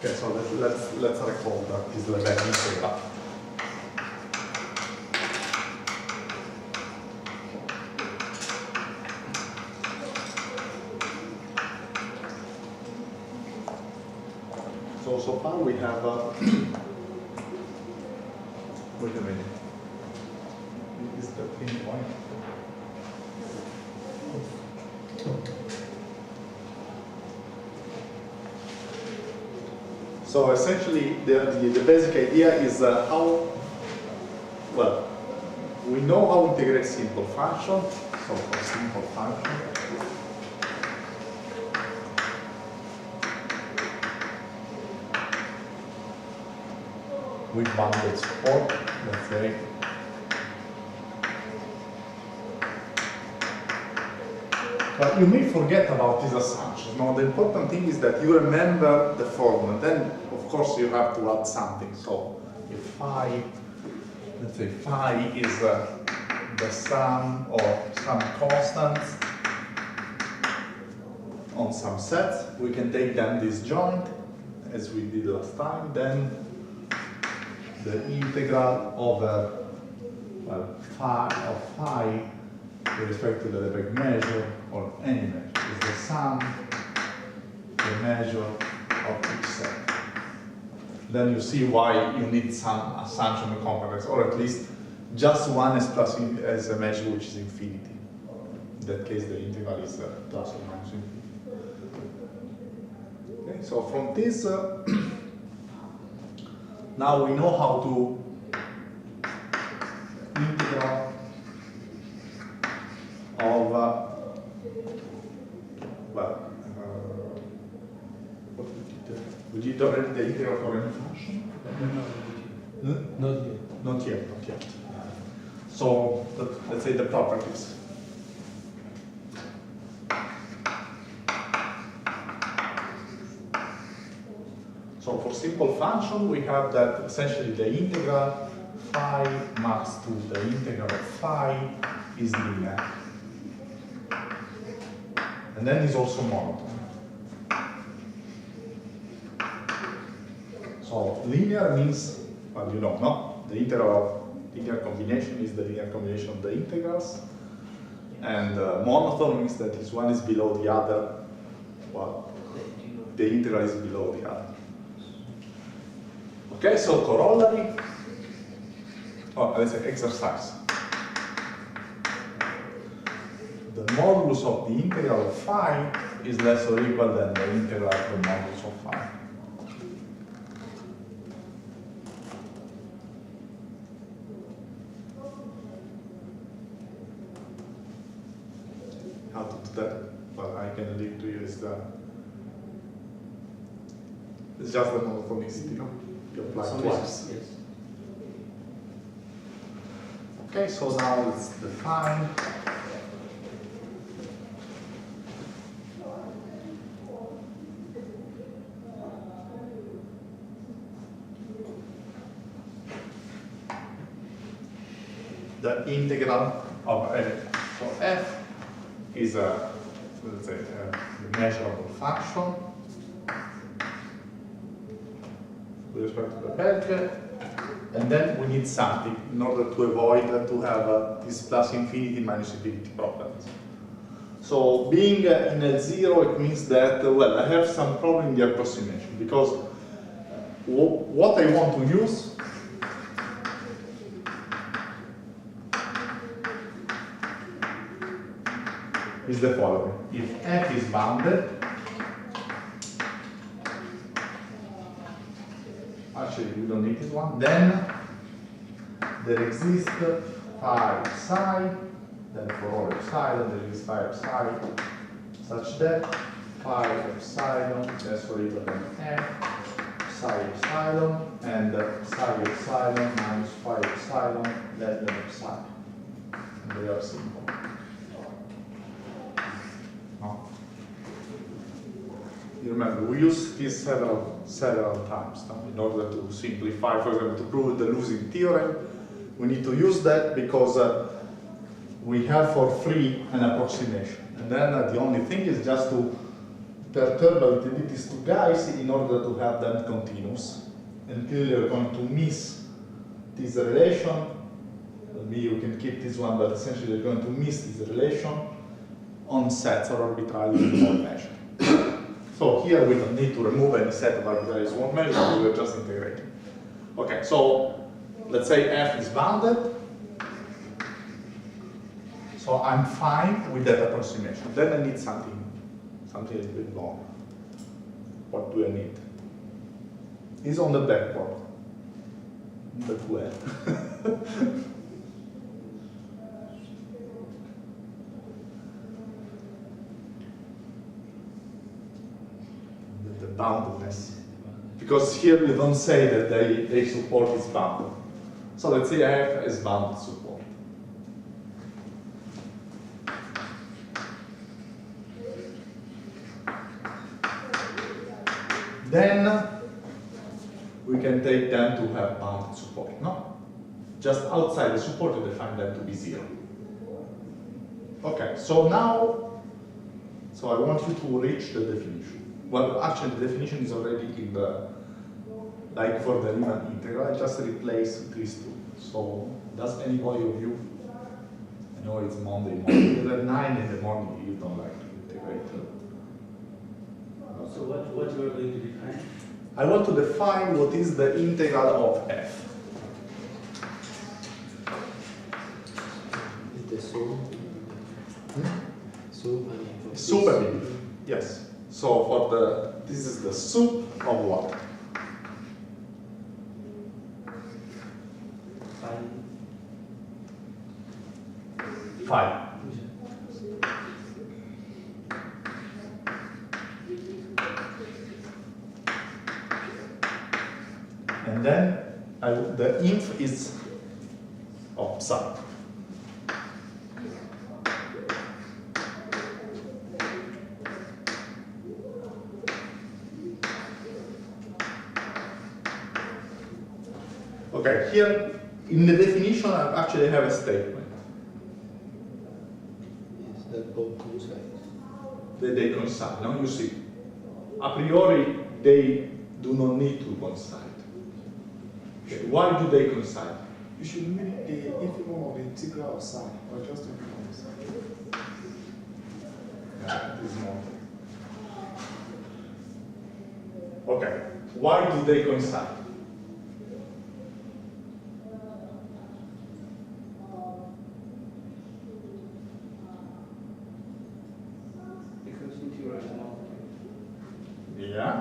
Okay, so let's recall that this Lebesgue integral. So far we have, wait a minute, is the pin point? So essentially the basic idea is how, well, we know how to integrate simple function, so for simple function, with bounded support, let's say. But you may forget about these assumptions. Now, the important thing is that you remember the formula. Then, of course, you have to add something. So, if phi, let's say phi is the sum of some constants on some sets, we can take them disjoint, as we did last time. Then the integral over, well, phi of phi with respect to the Lebesgue measure, or any measure, is the sum, the measure of each set. Then you see why you need some assumption of complex, or at least just one as a measure which is infinity. In that case, the integral is plus or minus infinity. Okay, so from this, now we know how to integral of, what we did already the integral for any function? No, not yet. Not yet, not yet. So, let's say the properties. So for simple function, we have that essentially the integral phi max to the integral of phi is linear. And then it's also monotone. So linear means, well, you know, no? The integral of linear combination is the linear combination of the integrals. And monotone means that if one is below the other, well, the integral is below the other. Okay, so corollary, or let's say exercise. The modulus of the integral of phi is less or equal than the integral of the modulus of phi. How to do that? Well, I can leave to you is it's just the monotonicity, no? You apply twice. Yes. Okay, so now it's defined. The integral of f. So f is a, let's say, a measurable function with respect to the Lebesgue, and then we need something in order to avoid to have this plus infinity minus infinity properties. So being in L0, it means that, well, I have some problem in the approximation, because what I want to use is the following. If f is bounded, actually we don't need this one, then there exists phi psi, then for all epsilon there is phi psi, such that phi epsilon less or equal than f psi epsilon, and psi epsilon minus phi epsilon less than epsilon. And they are simple. You remember, we use this several times in order to simplify, for example, to prove the losing theorem. We need to use that because we have for free an approximation. And then the only thing is just to perturbability these two guys in order to have them continuous. And clearly you're going to miss this relation. Maybe you can keep this one, but essentially you're going to miss this relation on sets of arbitrarily small measure. So here we don't need to remove any set of arbitrarily small measures, we're just integrating. Okay, so let's say f is bounded. So I'm fine with that approximation. Then I need something a little bit more. What do I need? It's on the backboard. But where? The boundedness. Because here you don't say that they support is bounded. So let's say I have as bounded support. Then we can take them to have bounded support, no? Just outside the support you define them to be 0. Okay, so now, so I want you to reach the definition. Well, actually the definition is already in the, like for the Riemann integral, I just replace these two. So does anybody of you, I know it's Monday morning, because at 9 in the morning you don't like to integrate. So what you are going to define? I want to define what is the integral of f. Is the sum? Sup, yes. So for the, this is the sup of what? Phi. And then the inf is of psi. Okay, here in the definition I actually have a statement. Is that both coincide? They coincide, no? You see, a priori they do not need to coincide. Okay. Why do they coincide? You should mean the infimum of the integral of psi, or just the infimum of psi. Yeah, this is more. Okay, why do they coincide? Because integral is not. Yeah,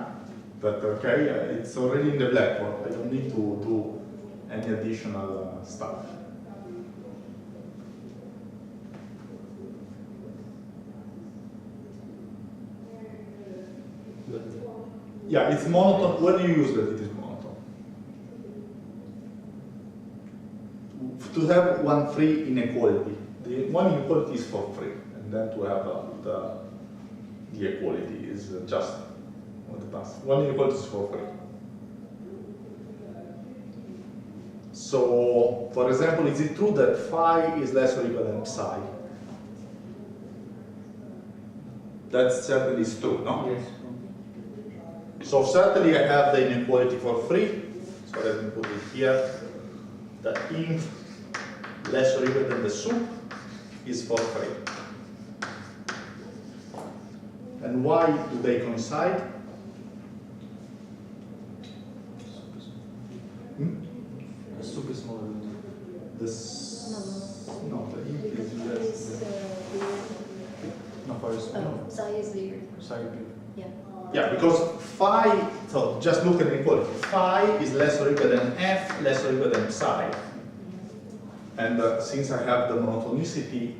but okay, it's already in the blackboard. I don't need to do any additional stuff. Yeah, it's monotone. When do you use that it is monotone? To have one free inequality. The one inequality is for free, and then to have the equality is just what the past. One inequality is for free. So, for example, is it true that phi is less or equal than psi? That certainly is true, no? Yes. So certainly I have the inequality for free. So let me put it here. The inf less or equal than the sup is for free. And why do they coincide? The sup is smaller than No, the inf is less. no, for Oh, psi is bigger. Psi big. Yeah. Yeah, because phi, so just look at the inequality. Phi is less or equal than f, less or equal than psi. And since I have the monotonicity,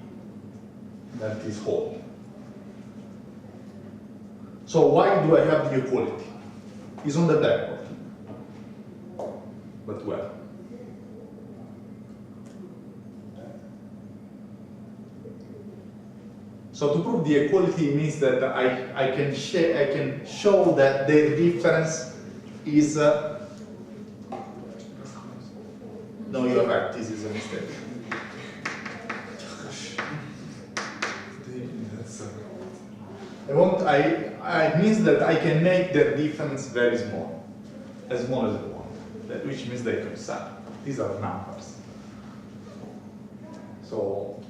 that is whole. So why do I have the equality? It's on the blackboard. But where? So to prove the equality means that I can show that the difference is. No, you're right. This is a mistake. It means that I can make their difference very small, as small as I want, which means they cancel. These are numbers. So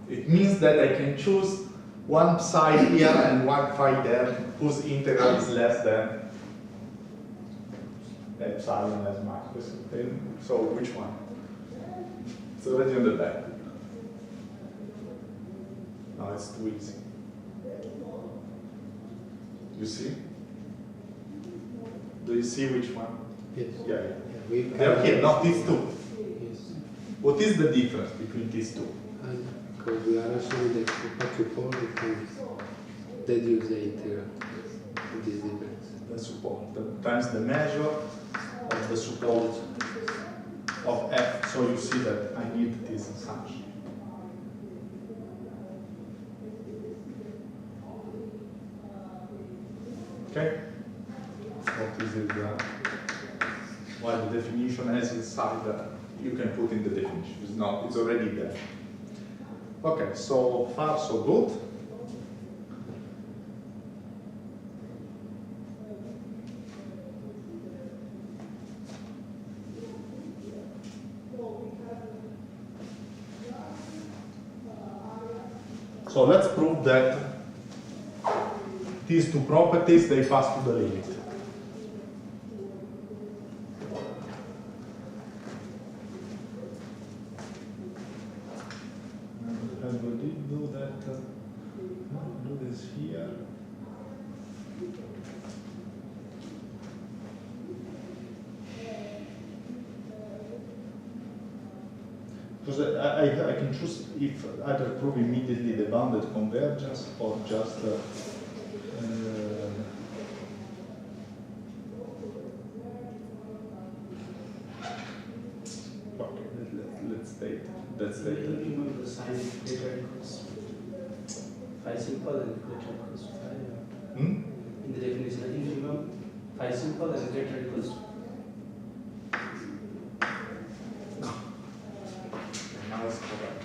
it means that I can choose one side here and one side there, whose integral is less than epsilon as max. So which one? It's already on the back. No, it's too easy. You see? Do you see which one? Yes. Yeah. Yeah, They're here, not these two. Yes. What is the difference between these two? Because we are assuming that what you call it can deduce the integral of this difference. The support times the measure of the support of f. So you see that I need this assumption. Okay? What is it? Well, the definition has inside you can put in the definition. It's not, it's already there. Okay, so far so good. So let's prove that these two properties, they pass to the limit. I will do that. Do this here. Because I can choose if either prove immediately the bounded convergence or just okay, let's state that's You remember the sign greater equals phi simple and greater equals to phi. Hmm? In the definition, I think you remember phi simple and greater equals to. Now it's correct.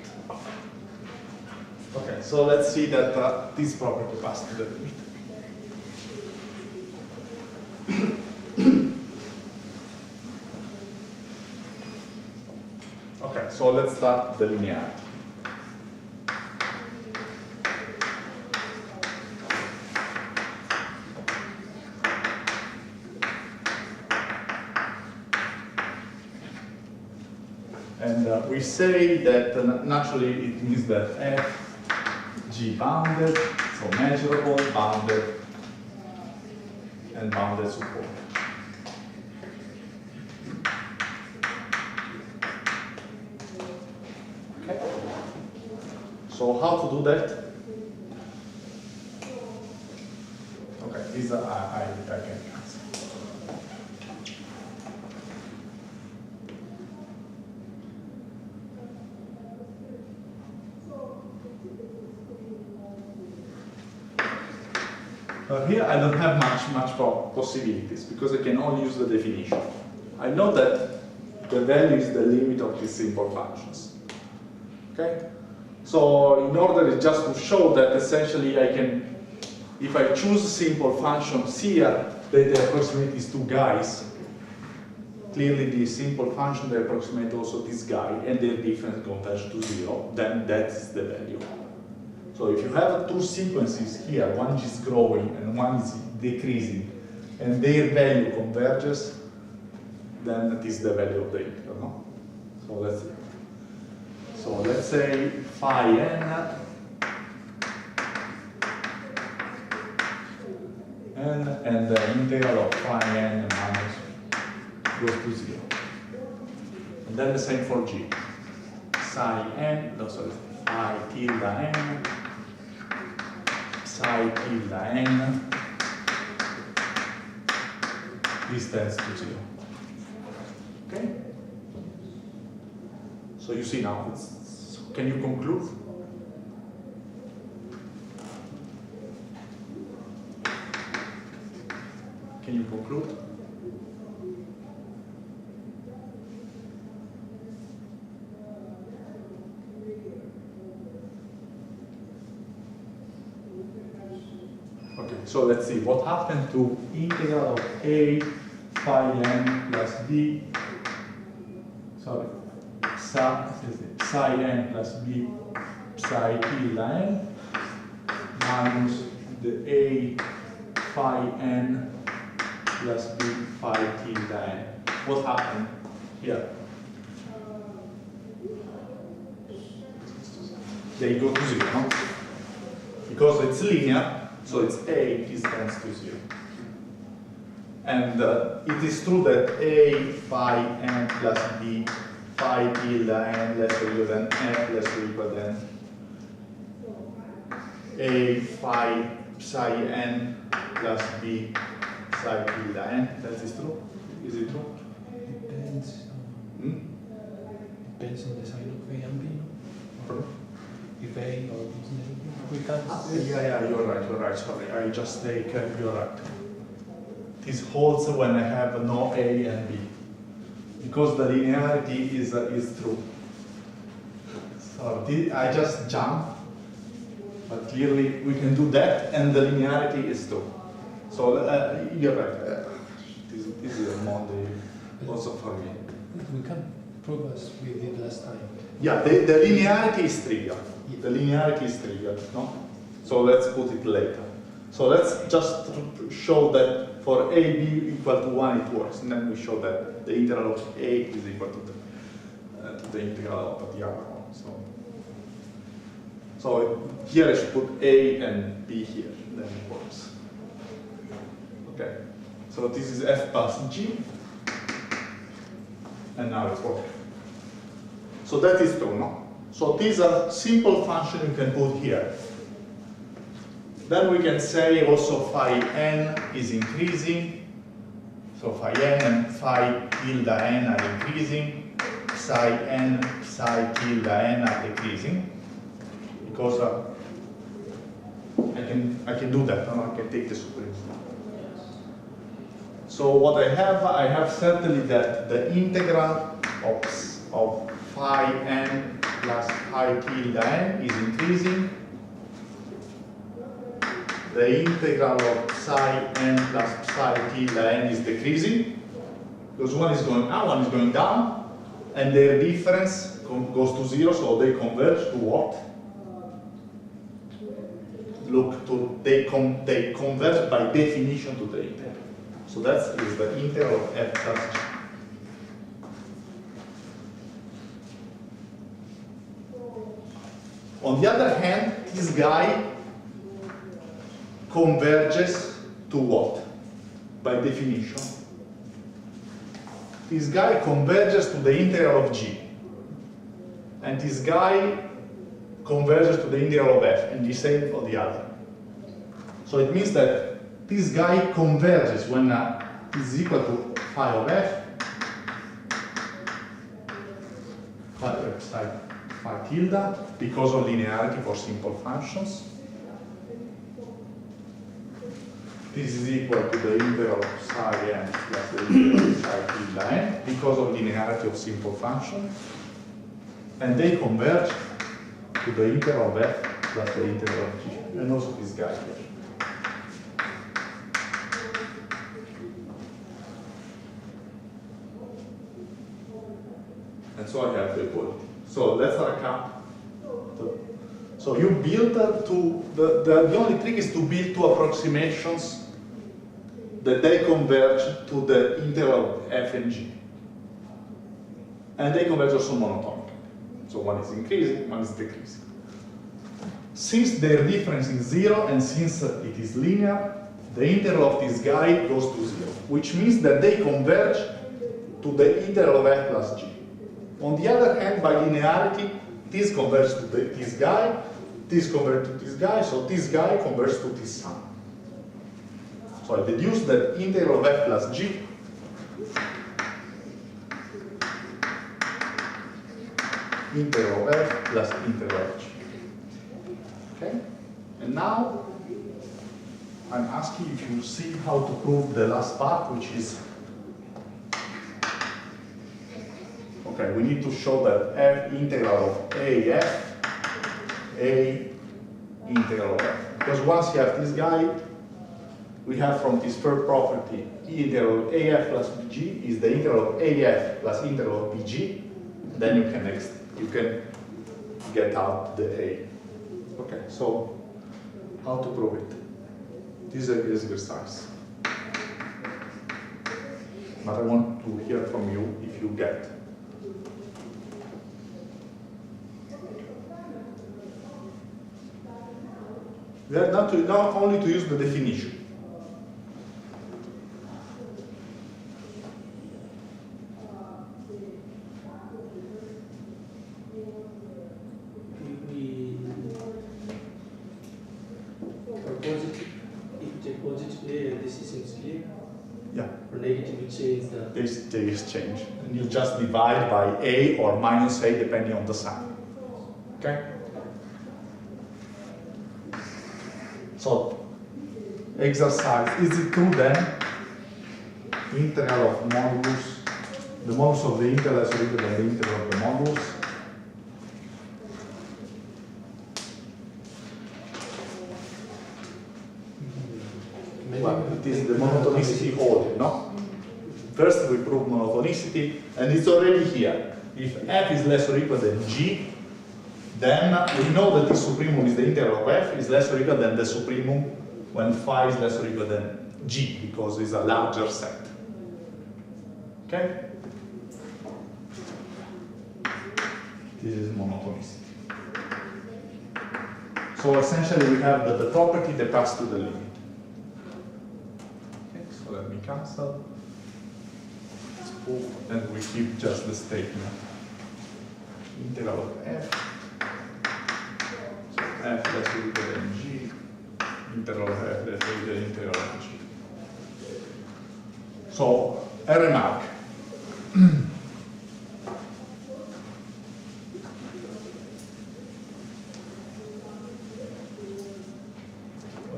Okay, so let's see that this property passes to the limit. Okay, so let's start the linearity. And we say that naturally it means that f, g bounded, so measurable, bounded, and bounded support. Okay. So how to do that? Okay, these are I can answer. Here I don't have much possibilities because I can only use the definition. I know that the value is the limit of these simple functions. Okay? So in order just to show that essentially I can, if I choose simple functions here, they approximate these two guys. Clearly the simple function, they approximate also this guy and their difference converge to 0, then that is the value. So if you have two sequences here, one is growing and one is decreasing, and their value converges, then it is the value of the integral, no? So let's say phi n and the integral of phi n minus goes to 0. And then the same for g. Psi n, no, sorry, phi tilde n, psi tilde n, this tends to 0. Okay? So you see now, can you conclude? Can you conclude? So let's see what happened to integral of a phi n plus b, sorry, psi n plus b psi tilde n minus the a phi n plus b phi tilde n. What happened here? They go to 0, no? Because it's linear, so it's a is tends to 0. And it is true that a phi n plus b phi tilde n less or equal than f less or equal than a phi psi n plus b psi tilde n. That is true? Is it true? Depends. Depends on the sign of A and B. Pardon? If A or B is negative, we can. Yeah, you're right, sorry. I just take, you're right. This holds when I have no A and B. Because the linearity is true. So I just jump, but clearly we can do that, and the linearity is true. So you're right. This is a Monday also for me. We can prove as we did last time. Yeah, the linearity is trivial. The linearity is trivial, no? So let's put it later. So let's just show that for a b equal to 1 it works, and then we show that the integral of a is equal to the integral of the other one. So here I should put a and b here, then it works. Okay. So this is f plus g, and now it's working. So that is true, no? So these are simple functions you can put here. Then we can say also phi n is increasing. So phi n and phi tilde n are increasing. Psi n, psi tilde n are decreasing. Because I can do that, no? I can take the superimposition. So what I have certainly that the integral of phi n plus phi tilde n is increasing. The integral of psi n plus psi tilde n is decreasing. Because one is going up, one is going down, and their difference goes to 0, so they converge to what? Look, they converge by definition to the integral. So that is the integral of f plus g. On the other hand, this guy converges to what? By definition. This guy converges to the integral of g. And this guy converges to the integral of f, and the same for the other. So it means that this guy converges when is equal to phi of f, phi tilde, because of linearity for simple functions. This is equal to the integral of psi n plus the integral of psi tilde n, because of linearity of simple functions. And they converge to the integral of f plus the integral of g, and also this guy here. And so I have the equality. So let's recap. So you build the only trick is to build two approximations that they converge to the integral of f and g. And they converge also monotonically. So one is increasing, one is decreasing. Since their difference is 0 and since it is linear, the integral of this guy goes to 0, which means that they converge to the integral of f plus g. On the other hand, by linearity, this converges to this guy, this converges to this guy, so this guy converges to this sum. So I deduce that integral of f plus g integral of f plus integral of g. Okay? And now I'm asking if you see how to prove the last part, which is okay, we need to show that f integral of a integral of f. Because once you have this guy, we have from this third property, E integral of AF plus BG is the integral of AF plus integral of BG. Then you can get out the A. Okay, so how to prove it? This is an exercise. But I want to hear from you if you get. We have not only to use the definition. Yeah. For negative, you change the. They exchange. And you just divide by A or minus A depending on the sign. Okay? So, exercise. Is it true then? Integral of modulus. The modulus of the integral is greater than the integral of the modulus. Well, it is the monotonicity order, no? First we prove monotonicity, and it's already here. If f is less or equal than g, then we know that the supremum is the integral of f is less or equal than the supremum when phi is less or equal than g, because it's a larger set. Okay? This is monotonicity. So essentially we have the property that passes to the limit. Okay, so let me cancel. And we keep just the statement. Integral of f. So f less or equal than g. Integral of f less or equal than integral of g. So, a remark.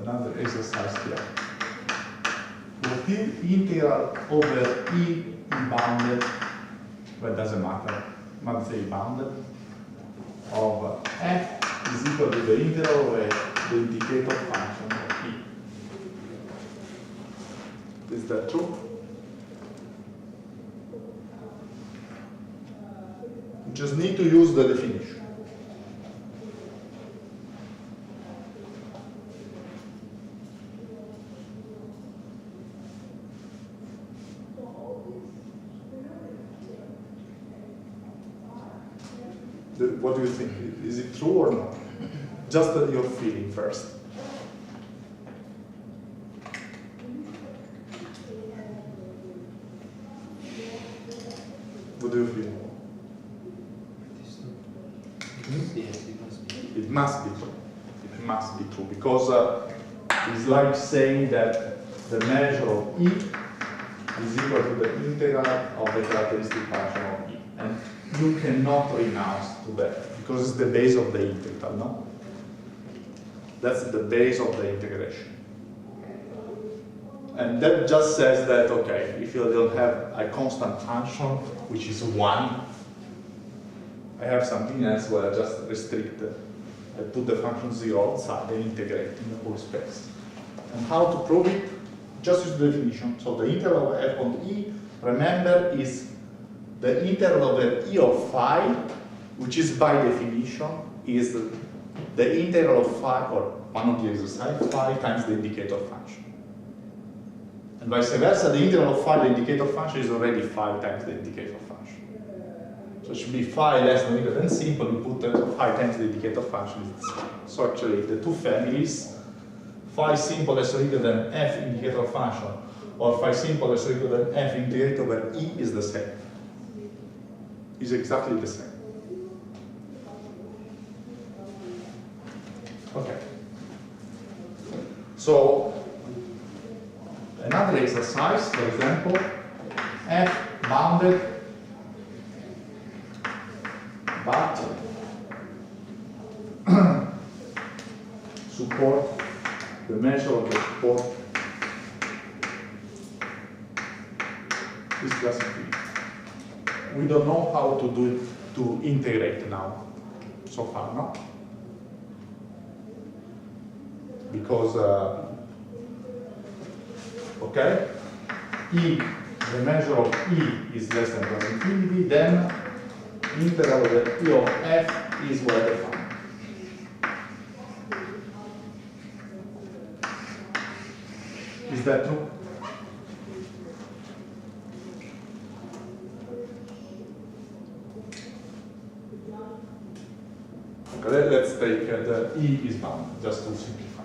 Another exercise here. What is integral over e bounded, well, it doesn't matter, let's say bounded, of f is equal to the integral of the indicator function of e. Is that true? You just need to use the definition. What do you think? Is it true or not? Just your feeling first. What do you feel? Yes, it must be. It must be true. It must be true because it's like saying that the measure of E is equal to the integral of the characteristic function of E. And you cannot renounce to that because it's the base of the integral, no? That's the base of the integration. And that just says that, okay, if you don't have a constant function, which is 1, I have something else where I just restrict, I put the function 0 outside and integrate in the whole space. And how to prove it? Just use the definition. So the integral of f on E, remember, is the integral over E of phi, which is by definition, is the integral of phi, or one of the exercise, phi times the indicator function. And vice versa, the integral of phi, the indicator function, is already phi times the indicator function. So it should be phi less than or equal than simple, we put phi times the indicator function. So actually, the two families, phi simple less or equal than f indicator function, or phi simple less or equal than f integrated over E is the same. Is exactly the same. Okay. So, another exercise, for example, f bounded but support, the measure of the support is classified. We don't know how to do it, to integrate now, so far, no? okay? E, the measure of E is less than plus infinity, then integral of the E of f is well defined. Is that true? Okay, let's take the E is bound, just to simplify.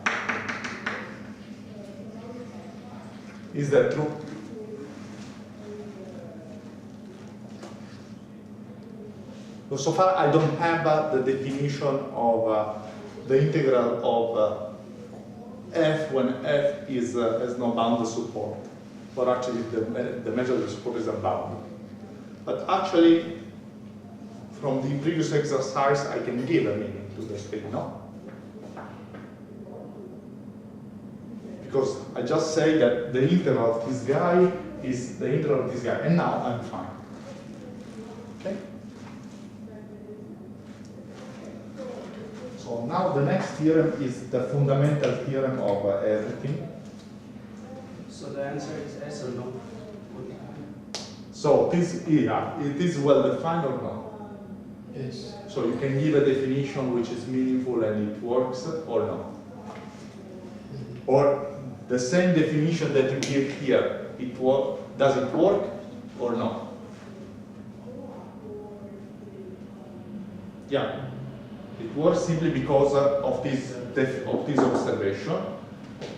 Is that true? So far, I don't have the definition of the integral of f when f is has no bounded support, or actually the measure of the support is unbounded. But actually, from the previous exercise, I can give a meaning to the thing, no? Because I just say that the integral of this guy is the integral of this guy, and now I'm fine. Okay? So now the next theorem is the fundamental theorem of everything. So the answer is yes or no? So this, yeah, it is well defined or not? Yes. So you can give a definition which is meaningful and it works or not? Or the same definition that you give here, does it work or not? Yeah, it works simply because of this observation.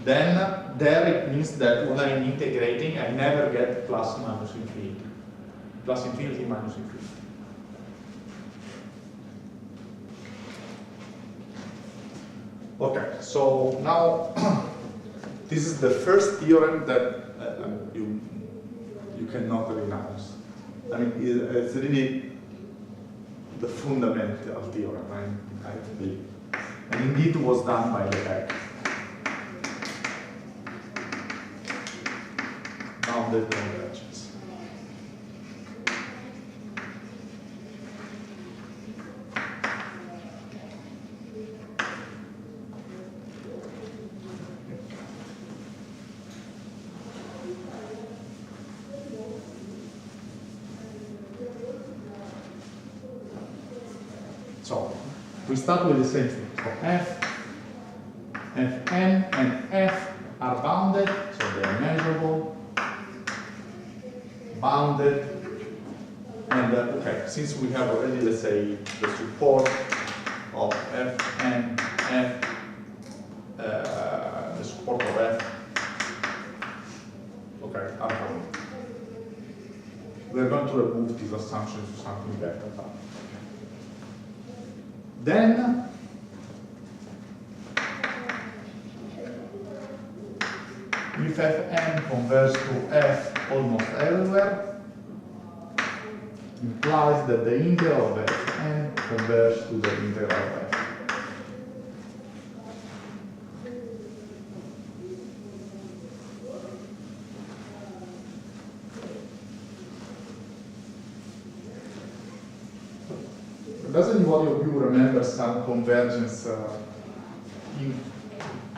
Then there it means that when I'm integrating, I never get plus minus infinity. Plus infinity minus infinity. Okay, so now this is the first theorem that you cannot renounce. I mean, it's really the fundamental theorem, I believe. And indeed it was done by Lebesgue. Bounded convergence. So we start with the same thing. So f, fn, and f are bounded, so they are measurable, bounded, and okay, since we have already, let's say, the support of fn, f, the support of f, okay, are bounded. We're going to remove these assumptions to something better. Then, if fn converges to f almost everywhere, implies that the integral of fn converges to the integral of f. Does anybody of you remember some convergence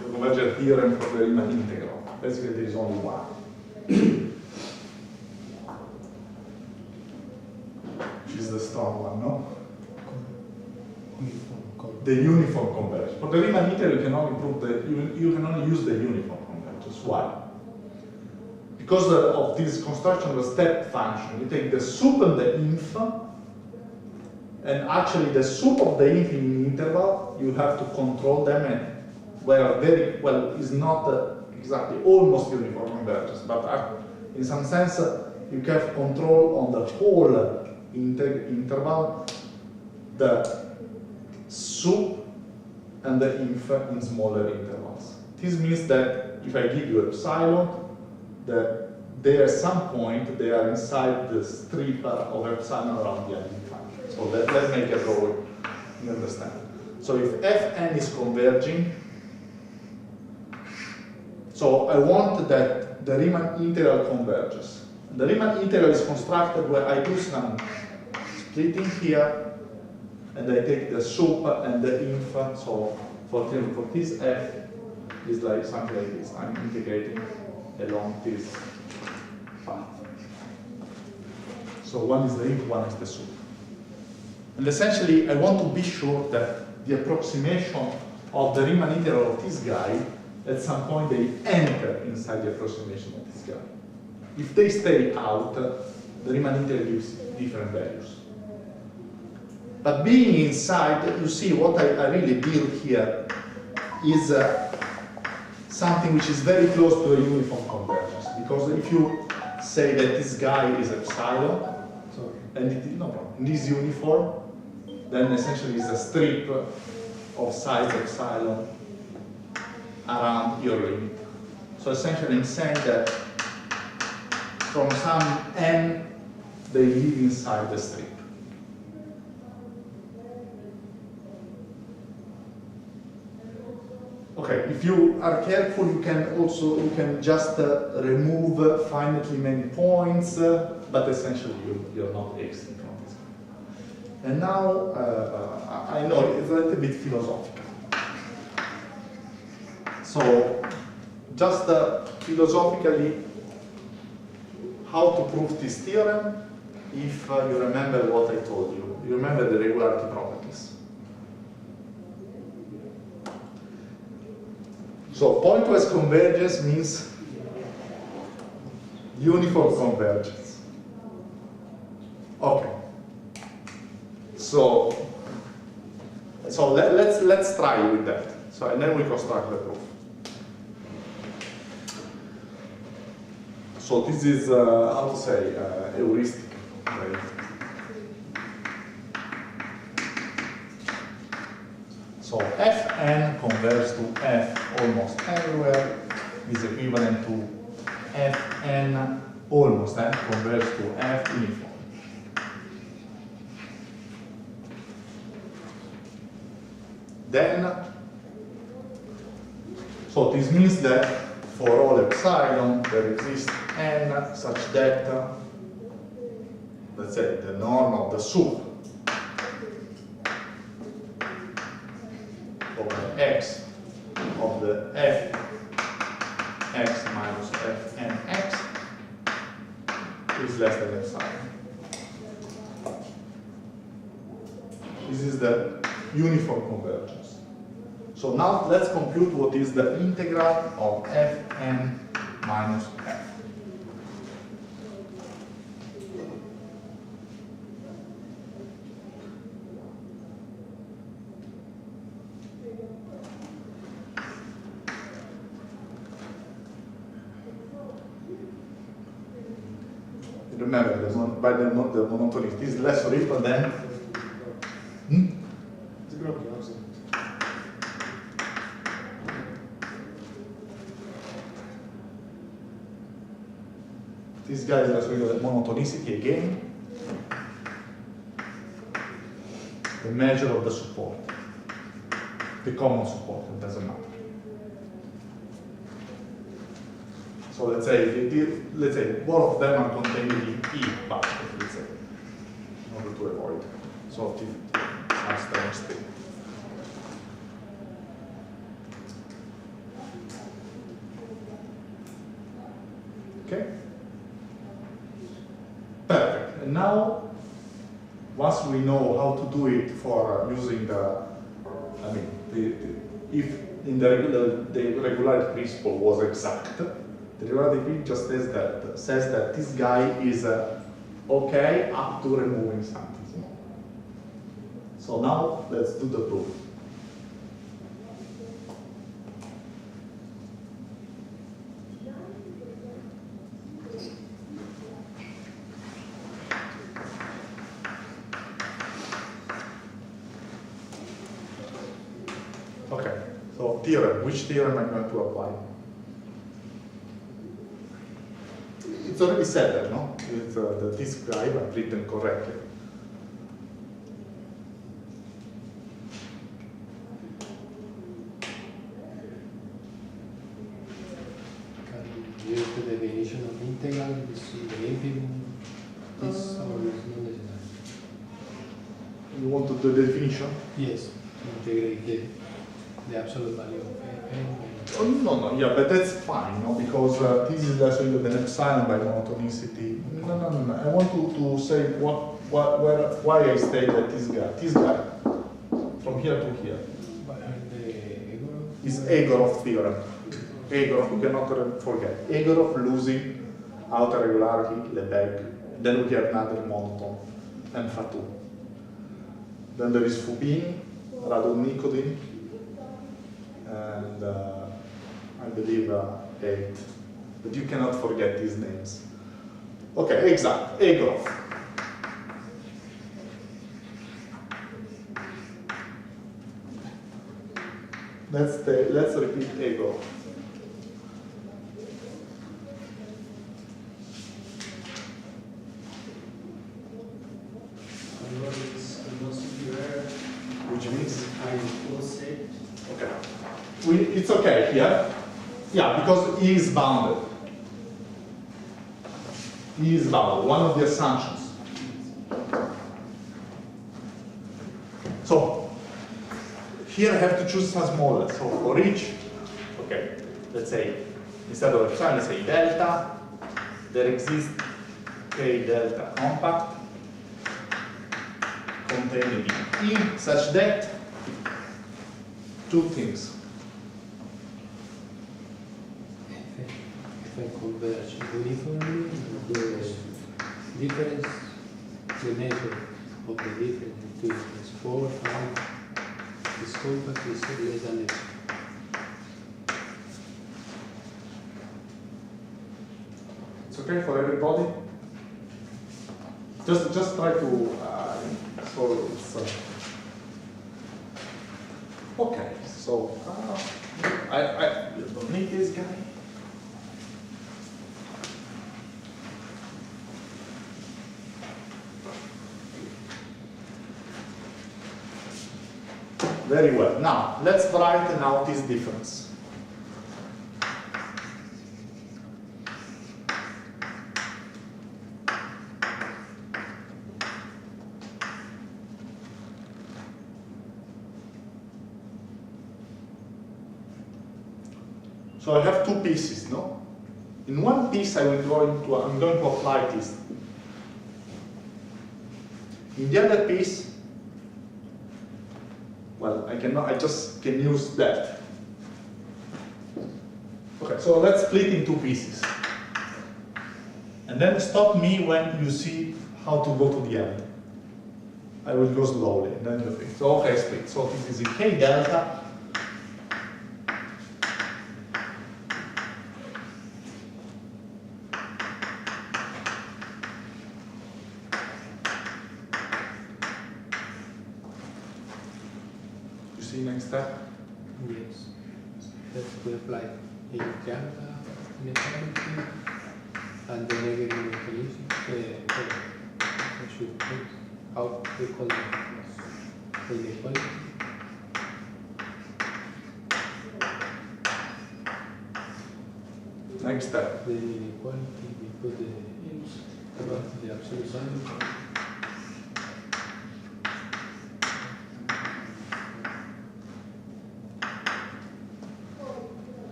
convergent theorem for the Riemann integral? Basically, there is only one. Which is the strong one, no? The uniform convergence. For the Riemann integral, you can only prove you can only use the uniform convergence. Why? Because of this construction of a step function, you take the sup and the inf. And actually, the sup of the infinite interval, you have to control them, and where very well is not exactly almost uniform convergence, but in some sense, you have control on the whole interval, the sup and the inf in smaller intervals. This means that if I give you epsilon, they at some point they are inside the strip of epsilon around the identity function. So let's make a drawing, you understand. So if fn is converging, so I want that the Riemann integral converges. The Riemann integral is constructed where I do some splitting here, and I take the sup and the inf. So for this f is like something like this. I'm integrating along this path. So one is the input, one is the soup. And essentially, I want to be sure that the approximation of the Riemann integral of this guy, at some point they enter inside the approximation of this guy. If they stay out, the Riemann integral gives different values. But being inside, you see what I really built here is something which is very close to a uniform convergence. Because if you say that this guy is epsilon, and it is uniform, then essentially it's a strip of size epsilon around your limit. So essentially I'm saying that from some n, they live inside the strip. Okay, if you are careful, you can just remove finitely many points, but essentially you're not exiting from this. And now, I know it's a little bit philosophical. So, just philosophically, how to prove this theorem, if you remember what I told you. You remember the regularity properties. So pointwise convergence means uniform convergence. Okay. So let's try with that. So and then we construct the proof. So this is how to say heuristic. Right? So Fn converges to F almost everywhere is equivalent to Fn almost n converges to F uniform. Then, so this means that for all epsilon there exists n such that, let's say, the norm of the soup over x of the f x minus f n x is less than epsilon. This is the uniform convergence. So now let's compute what is the integral of f n minus f. Remember, by the monotonicity is less ripple than this guy is less ripple than monotonicity again. The measure of the support, the common support, it doesn't matter. So let's say both of them are contained in E basket, let's say, in order to avoid sort of strange thing. Okay? Perfect. And now, once we know how to do it for using if in the regularity principle was exact, the regularity just says that this guy is okay up to removing something small. So now let's do the proof. Okay, so theorem. Which theorem am I going to apply? It's already said that, no? It's this guy, I've written correctly. Can you use the definition of integral, the infinite, this, or is not necessary? You want to do the definition? Yes, integrate the absolute value of n Oh, no, yeah, but that's fine, no, because this is also the epsilon by monotonicity. No. I want to say why I state that this guy, from here to here, But the is Egorov theorem. Egorov, we cannot forget. Egorov losing outer regularity, Lebesgue. Then we have another monotone, and Fatou. Then there is Fubini, Radon-Nikodin, and I believe 8. But you cannot forget these names. Okay, exact. Egorov. Let's repeat Egorov. Which means okay. It's okay here. Yeah, because E is bounded. E is bounded, one of the assumptions. So here I have to choose some smaller. So for each, okay, let's say instead of epsilon, let's say delta. There exists K delta compact containing E such that two things. If I converge uniformly, the difference, the measure of the difference between is 4, 5, this compact is less than x. It's okay for everybody? Just try to so it's okay. So I don't need this guy. Very well. Now let's write out this difference. So I have two pieces, no? In one piece I'm going to apply this. In the other piece, well, I just can use that. Okay, so let's split in two pieces. And then stop me when you see how to go to the end. I will go slowly, and then you think. So okay, split. So this is in K delta. Next step? Yes. Let's apply a delta inequality and the negative inequality. I should put out equal the inequality. Next step. The inequality, we put the absolute value.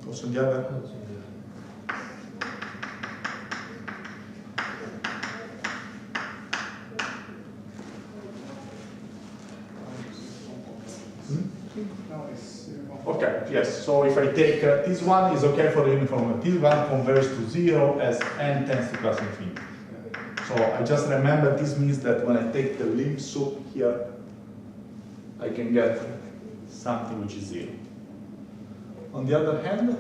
Also the other. Okay, yes, so if I take this one is okay for the uniform, this one converges to 0 as n tends to plus infinity. So I just remember this means that when I take the limb sup here, I can get something which is 0. On the other hand,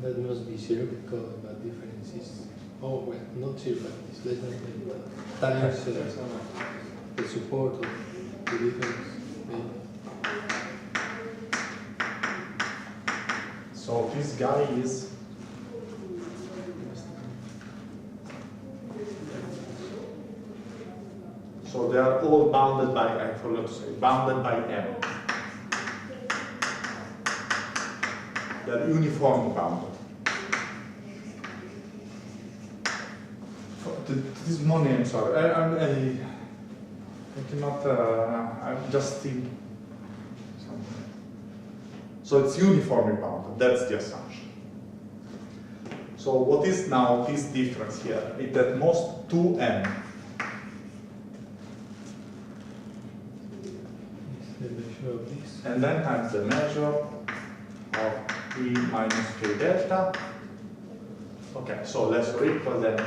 that must be 0 because the difference is, oh well, not 0, but it's less than times the support of the difference. so this guy is so they are all bounded by, I forgot to say, bounded by M. They're uniformly bounded. This morning, I'm sorry, I cannot, I'm just thinking something. So it's uniformly bounded, that's the assumption. So what is now this difference here? It's at most 2n. The measure of this. And then times the measure of E minus K delta. Okay, so let's equal then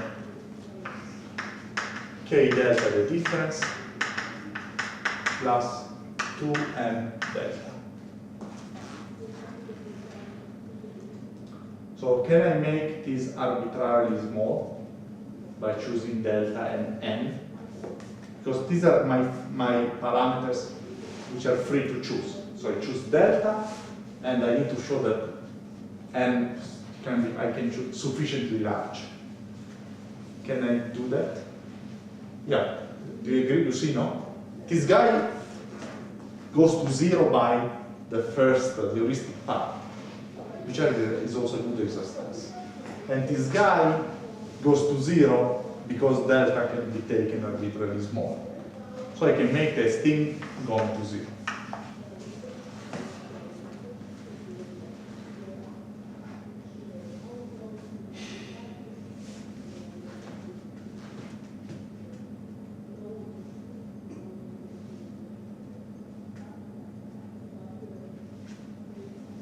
K delta, the difference, plus 2n delta. So can I make this arbitrarily small by choosing delta and n? Because these are my parameters which are free to choose. So I choose delta, and I need to show that n I can choose sufficiently large. Can I do that? Yeah. Do you agree? You see, no? This guy goes to 0 by the first heuristic part, which is also a good exercise. And this guy goes to 0 because delta can be taken arbitrarily small. So I can make this thing going to 0.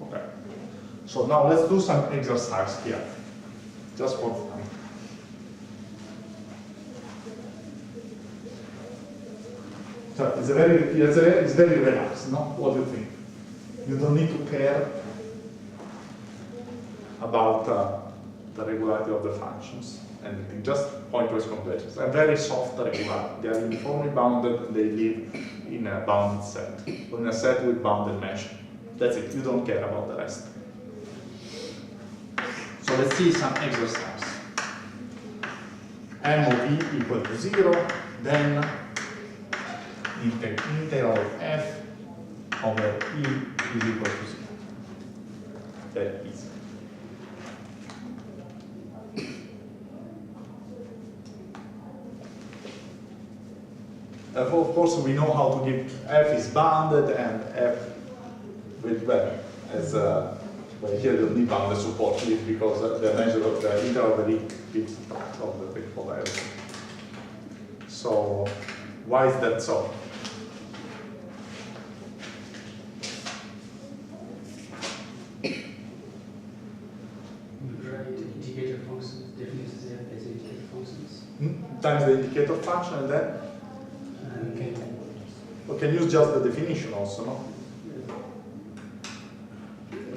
Okay. So now let's do some exercise here, just for fun. So it's very relaxed, no? What do you think? You don't need to care about the regularity of the functions, anything, just pointwise convergence. A very soft regularity. They are uniformly bounded and they live in a bounded set, in a set with bounded measure. That's it, you don't care about the rest. So let's see some exercise. M of E equal to 0, then integral of f over E is equal to 0. Very easy. Of course, we know how to give f is bounded and f with well as well, here you need bounded support because the measure of the integral of the fits of the for everything. So why is that so? Indicator functions, definitions there as indicator functions. Times the indicator function and then Okay. we can use just the definition also, no?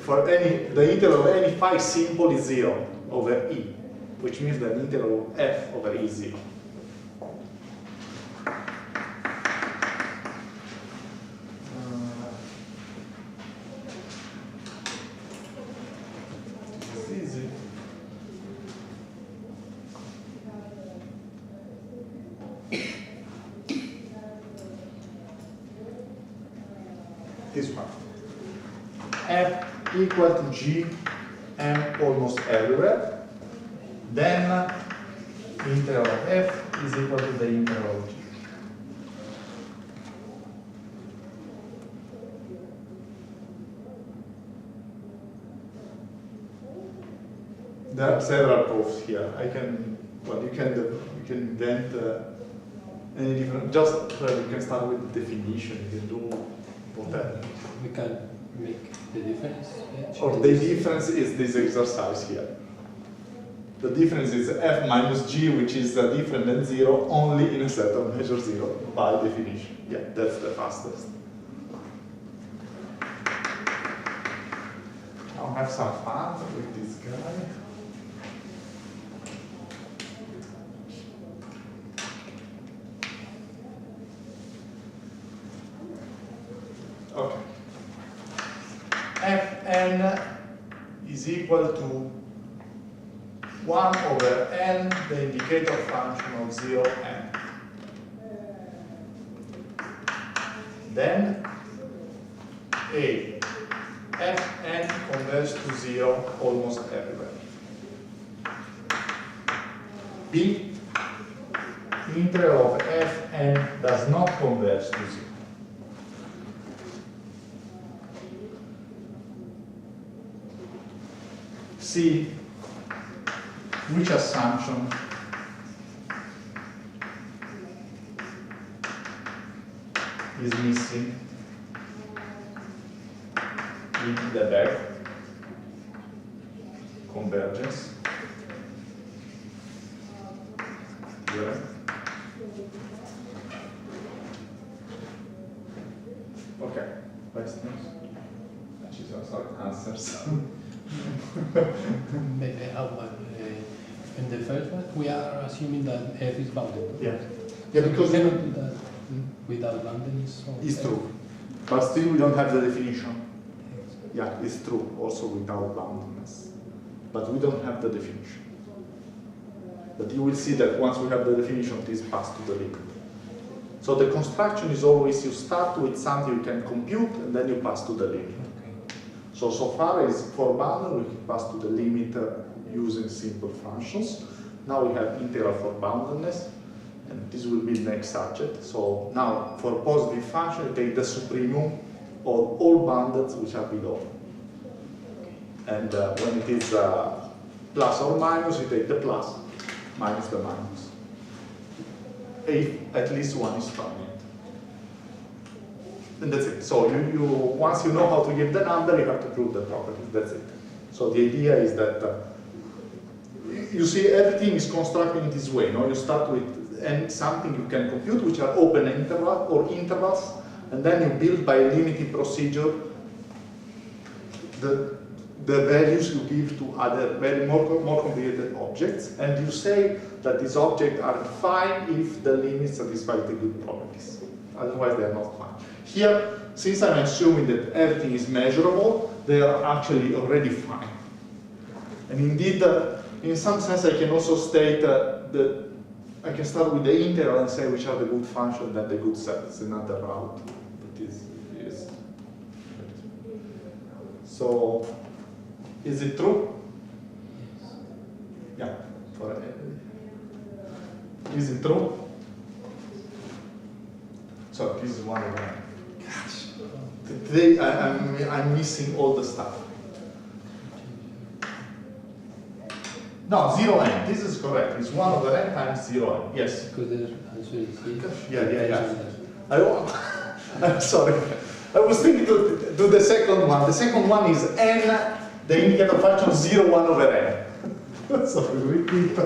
For the integral of any phi simple is 0 over E, which means that the integral of f over E is 0. It's easy. This one. F equal to G M almost everywhere. Then integral of F is equal to the integral of G. There are several proofs here. You can invent any different. Just you can start with the definition. You can do whatever. We can make the difference. Or the difference is this exercise here. The difference is f minus g, which is different than 0 only in a set of measure 0 by definition. Yeah, that's the fastest. I'll have some fun with this guy. Okay. Fn is equal to 1 over n, the indicator function of 0 n. Then A, Fn converges to 0 almost everywhere. B, integral of Fn does not converge to 0. see which assumption is missing in the back convergence. Here. Okay, questions? Ci sono solo answers. Maybe in the first one, we are assuming that F is bounded. Yeah. Yeah, because we cannot do that without bounding. So it's true. But still we don't have the definition. Yeah, it's true, also without boundedness. But we don't have the definition. But you will see that once we have the definition, it is passed to the limit. So the construction is always you start with something you can compute, and then you pass to the limit. So far as for bounded, we pass to the limit using simple functions. Now we have integral for boundedness, and this will be the next subject. So now for positive function, you take the supremum of all boundeds which are below. And when it is plus or minus, you take the plus minus the minus. If at least one is finite. And that's it. So you once you know how to give the number, you have to prove the properties. That's it. So the idea is that you see everything is constructed in this way. No, you start with something you can compute, which are open interval or intervals, and then you build by a limiting procedure the values you give to other very more complicated objects, and you say that these objects are fine if the limits satisfy the good properties. Otherwise, they are not fine. Here, since I'm assuming that everything is measurable, they are actually already fine. And indeed, in some sense, I can also state that I can start with the integral and say which are the good functions, then the good set. It's another route. That is. So, is it true? Yeah. Is it true? So this is one of them. Gosh, today I'm missing all the stuff. No, 0n. This is correct. It's 1 over n times 0n. Yes. Because the answer is Yeah. I'm sorry. I was thinking to do the second one. The second one is n, the indicator function 0, 1 over n. Sorry, repeat.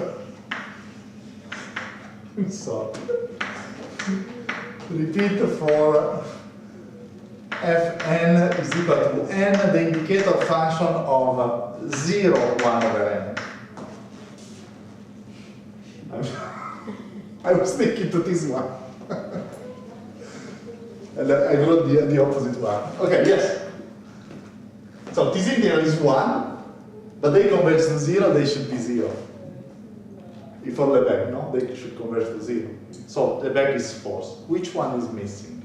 I'm sorry. Repeat for fn is equal to n, the indicator function of 0, 1 over n. I was thinking to this one. And I wrote the opposite one. Okay, yes. So this integral is 1, but they converge to 0, they should be 0. If for Lebesgue, no? They should converge to 0. So Lebesgue is false. Which one is missing?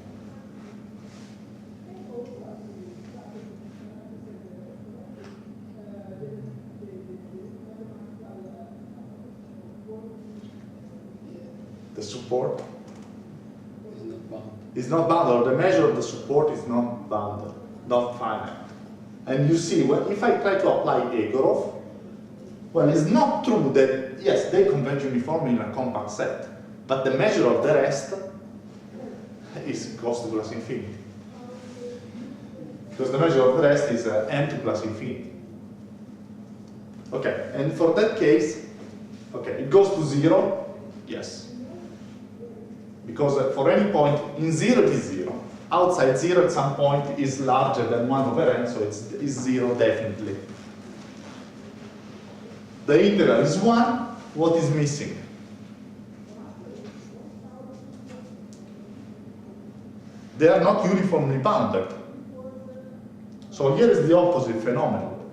The support is not bounded, or the measure of the support is not bounded, not finite. And you see, well, if I try to apply Egorov, well, it's not true that, yes, they converge uniformly in a compact set, but the measure of the rest is close to plus infinity. Because the measure of the rest is n to plus infinity. Okay, and for that case, okay, it goes to 0, yes. Because for any point, in 0 it is 0. Outside 0 at some point is larger than 1 over n, so it's 0 definitely. The integral is 1. What is missing? They are not uniformly bounded. So here is the opposite phenomenon.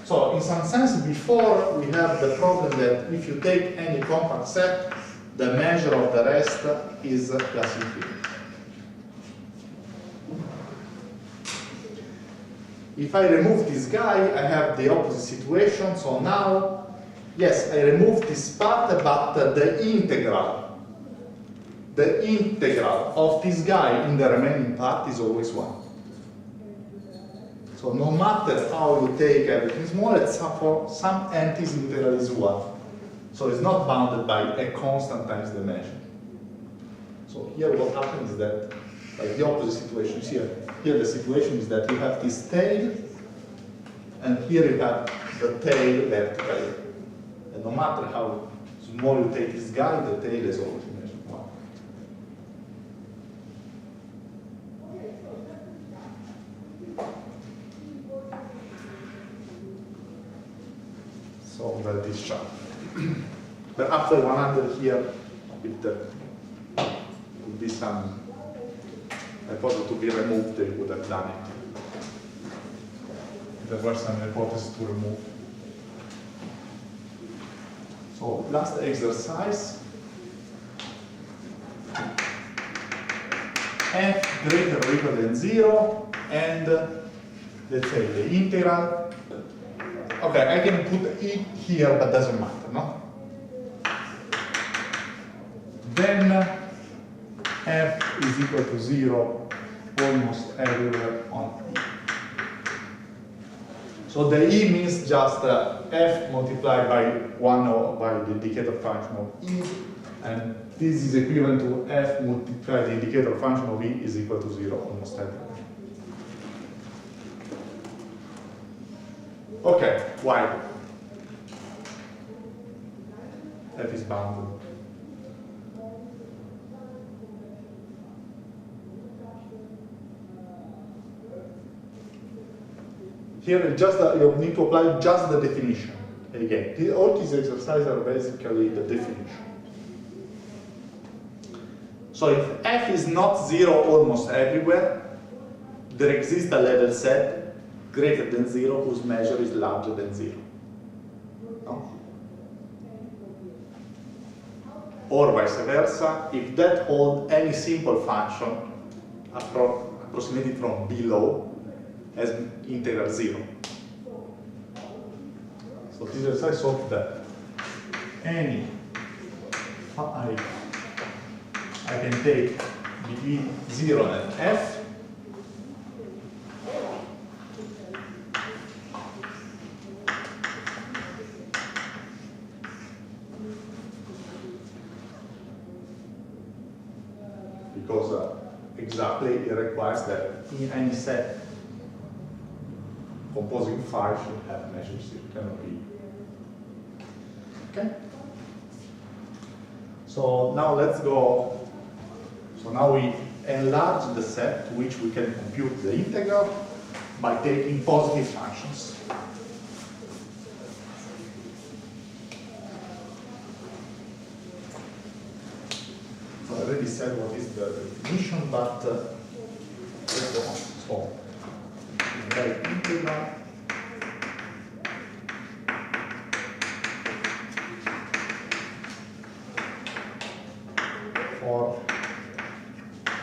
So in some sense, before we have the problem that if you take any compact set, the measure of the rest is plus infinity. If I remove this guy, I have the opposite situation. So now, yes, I remove this part, but the integral of this guy in the remaining part is always 1. So no matter how you take everything small, for some entities integral is 1. So it's not bounded by a constant times the measure. So here what happens is that, like the opposite situation is here. Here the situation is that you have this tail, and here you have the tail vertically. And no matter how small you take this guy, the tail is always measured 1. So that is sharp. But after 100 here, it would be some hypothesis to be removed, they would have done it. There were some hypotheses to remove. So last exercise. F greater or equal than 0, and let's say the integral. Okay, I can put it here, but doesn't matter, no? Then f is equal to 0 almost everywhere on E. So the E means just f multiplied by 1 or by the indicator function of E, and this is equivalent to f multiplied the indicator function of E is equal to 0 almost everywhere. Okay, why? F is bounded. Here, just you need to apply just the definition. Again, all these exercises are basically the definition. So if f is not 0 almost everywhere, there exists a level set greater than 0 whose measure is larger than 0. No? Or vice versa, if that holds any simple function approximated from below as integral 0. So this exercise solves that. Any phi I can take between 0 and f because exactly it requires that in any set composing phi should have measures, it cannot be. Okay? So now let's go. So now we enlarge the set to which we can compute the integral by taking positive functions. So I already said what is the definition, but let's go on. So the integral for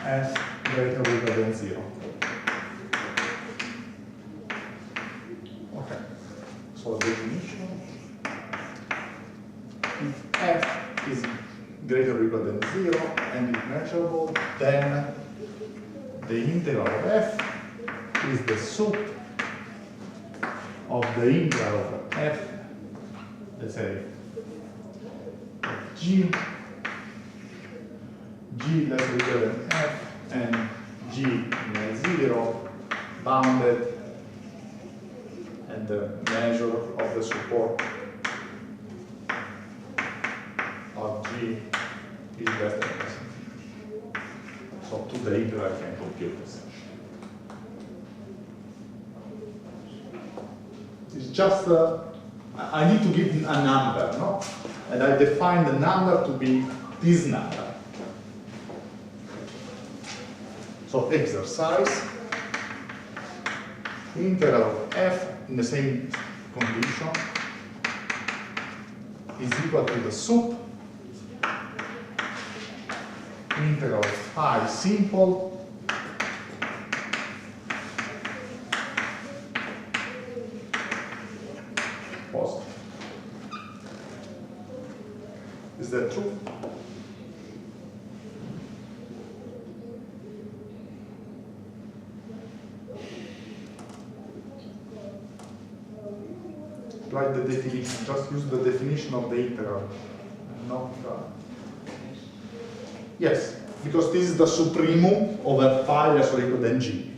f greater or equal than 0. Okay. So definition: if f is greater or equal than 0 and is measurable, then the integral of f is the sup of the integral of f, let's say g less or equal than f and g equals 0 bounded and the measure of the support of g is less than x. So to the integral I can compute essentially. It's just I need to give a number, no? And I define the number to be this number. So exercise, integral of f in the same condition is equal to the sup integral of phi simple positive. Is that true? the definition. Just use the definition of the integral. Not, yes, because this is the supremum over phi less or equal than g.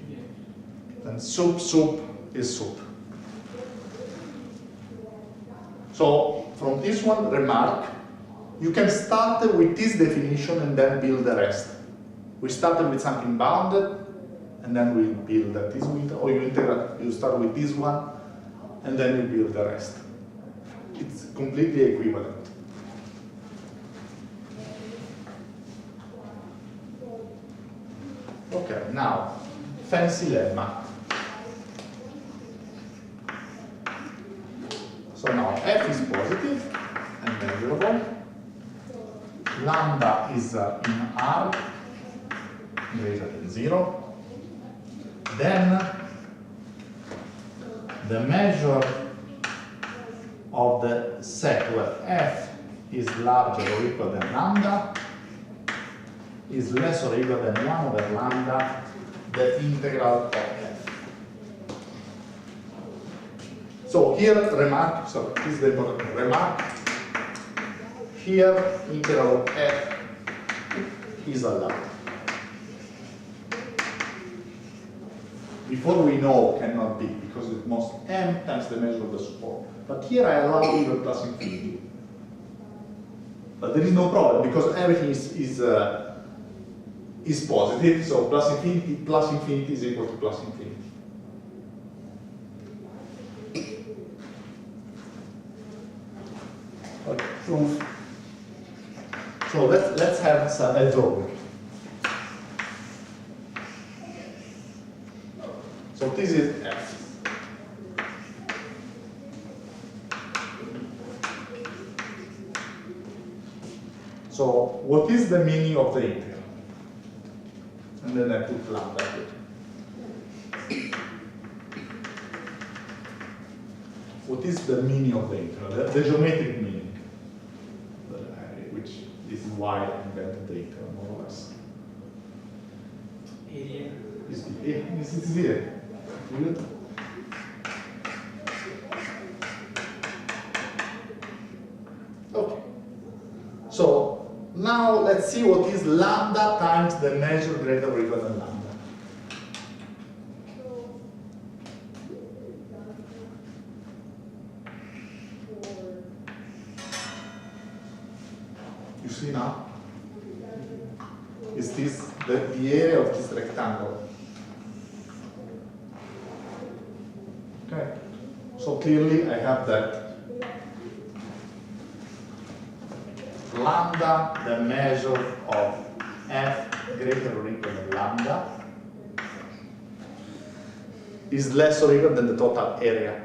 And sup is sup. So from this one remark, you can start with this definition and then build the rest. We started with something bounded, and then we build that this with, or you start with this one, and then you build the rest. It's completely equivalent. Okay, now, fancy lemma. So now f is positive and measurable. Lambda is in R greater than 0. Then the measure of the set where f is larger or equal than lambda is less or equal than 1 over lambda, the integral of f. So here, remark, so this is the important remark. Here, integral of f is allowed. Before we know cannot be, because it must m times the measure of the support. But here I allow even plus infinity. But there is no problem, because everything is positive, so plus infinity is equal to plus infinity. Okay, so let's have a drawing. So this is f. So what is the meaning of the integral? And then I put lambda here. What is the meaning of the integral? The geometric meaning. Which is why I invented the integral, more or less. Area. Is here. Good. Okay. So now let's see what is lambda times the measure greater or equal than lambda. You see now? Is this the area of this rectangle? Okay. So clearly I have that lambda, the measure of f greater or equal than lambda, is less or equal than the total area.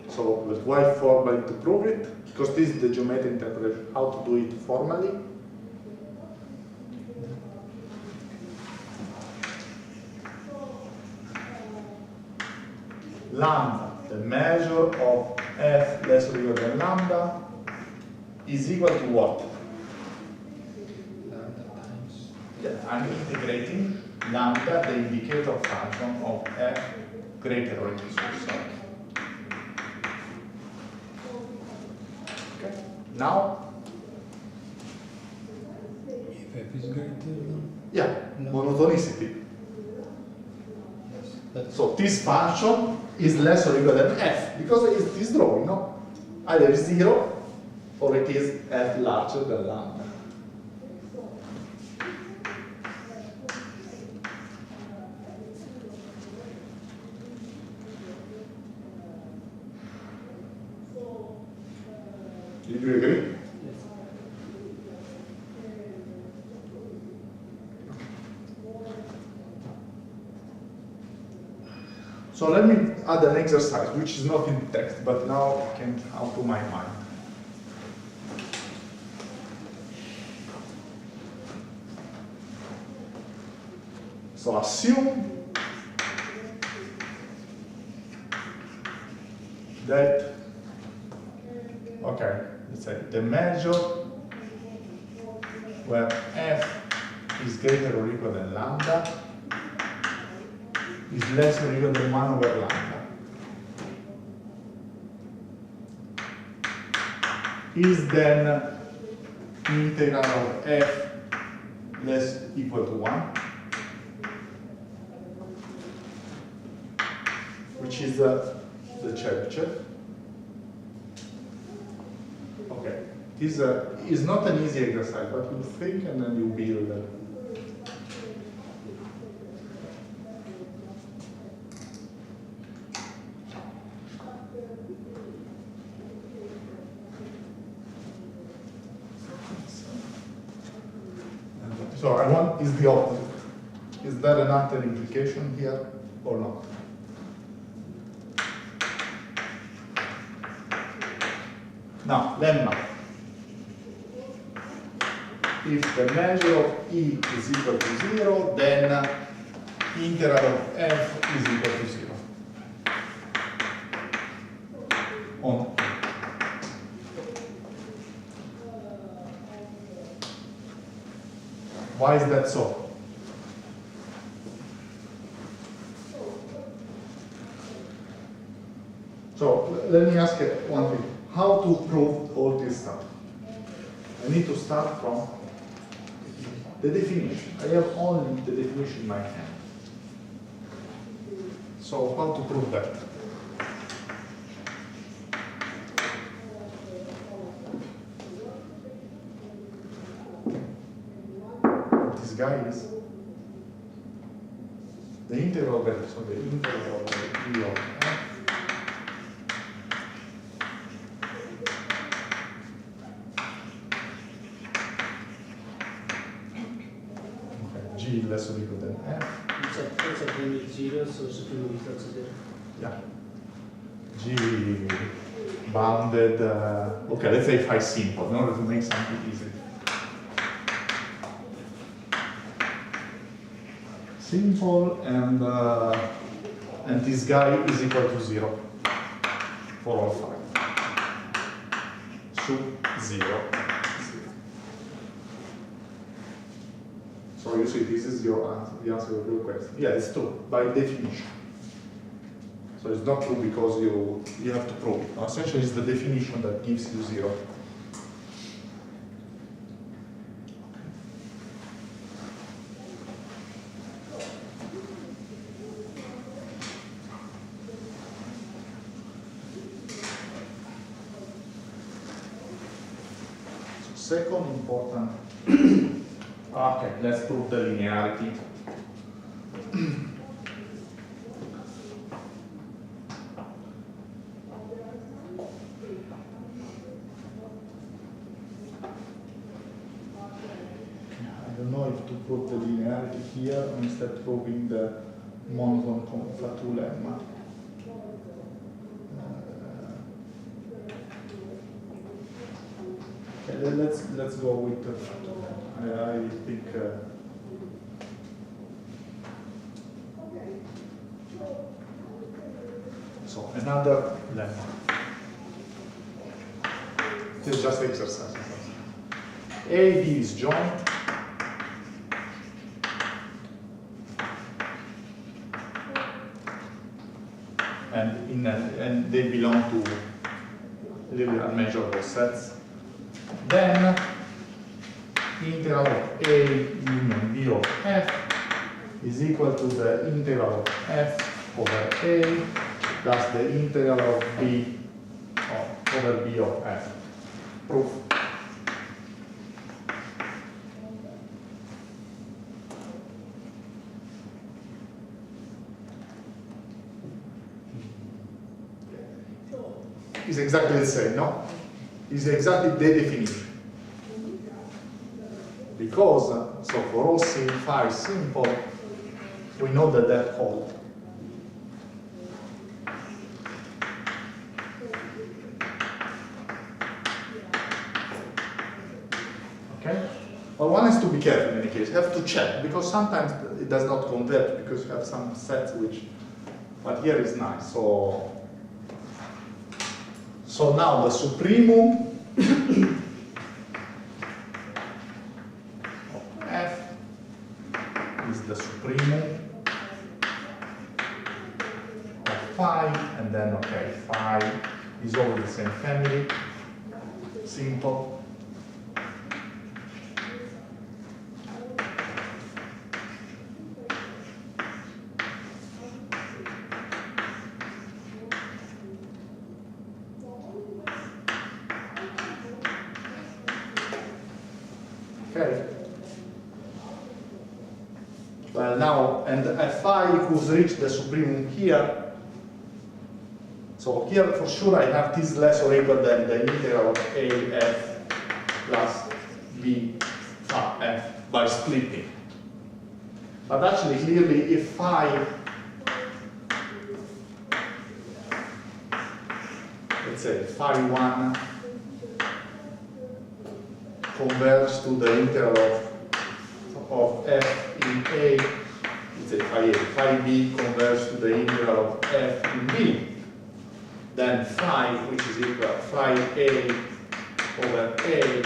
So we'll write formally to prove it, because this is the geometric interpretation, how to do it formally. Lambda, the measure of f less or equal than lambda, is equal to what? Lambda times. Yeah, I'm integrating lambda, the indicator function of f greater or equal to 0. Okay. Now, If f is greater than. yeah, monotonicity. That's So this function is less or equal than f, because it is this drawing, no? Either 0 or it is f larger than lambda. Did you agree? So let me add an exercise, which is not in text, but now came out to my mind. So assume that, okay, let's say, the measure where f is greater or equal than lambda is less or equal than 1 over lambda. Is then integral of f less equal to 1, which is the Chebyshev. Okay, this is not an easy exercise, but you think and then you build. So I want is the opposite. Is there an alter implication here or not? Now, lemma. If the measure of E is equal to 0, then integral of f is equal to 0. On why is that so? So let me ask you one thing. How to prove all this stuff? I need to start from the definition. I have only the definition in my hand. So how to prove that? This guy is the integral of f, so the integral of E of f G less or equal than f. It's a limit 0, so supreme equals 0. Yeah. G bounded, okay, let's say phi simple in order to make something easy. Simple and this guy is equal to 0 for all phi. So 0. So you see, this is your answer, the answer of your question. Yeah, it's true, by definition. So it's not true because you have to prove it. Essentially, it's the definition that gives you 0. So second important. Okay, let's prove the linearity. I don't know if to prove the linearity here or instead proving the monotone Fatu lemma. Okay, let's go with the Fatu lemma. I think so. Another lemma. This is just exercise. AB is joint. And they belong to really unmeasurable sets. Then integral of A union B of f is equal to the integral of f over A plus the integral of B over B of f. Proof. Is exactly the same, no? Is exactly the definition. Because, so for all phi simple, we know that that holds. Okay? Well, one has to be careful in any case, have to check, because sometimes it does not converge because you have some sets which, but here is nice. So now the supremum the supremum of phi, and then okay, phi is all the same family, simple. Okay. Well, now, and Fi equals reach the supremum here. So here, for sure, I have this less or equal than the integral of A f plus B phi f by splitting. But actually, clearly, if phi, let's say phi 1 converges to the integral of f in A, let's say phi A, phi B converges to the integral of f in B, then phi, which is equal to phi A over A,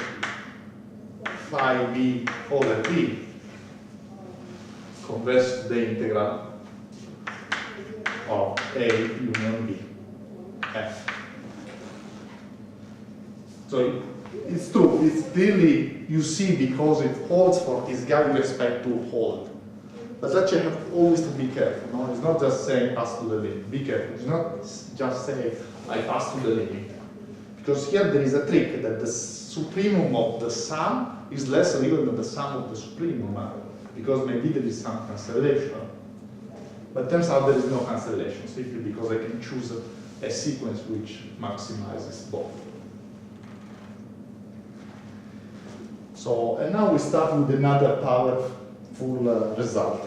phi B over B, converges to the integral of A union B, f. So it's true, it's clearly, you see, because it holds for this guy, you expect to hold. But actually you have always to be careful, no? It's not just saying pass to the limit, be careful. It's not just say I pass to the limit. Because here there is a trick that the supremum of the sum is less or equal than the sum of the supremum, because maybe there is some cancellation. But turns out there is no cancellation, simply because I can choose a sequence which maximizes both. So, and now we start with another powerful result.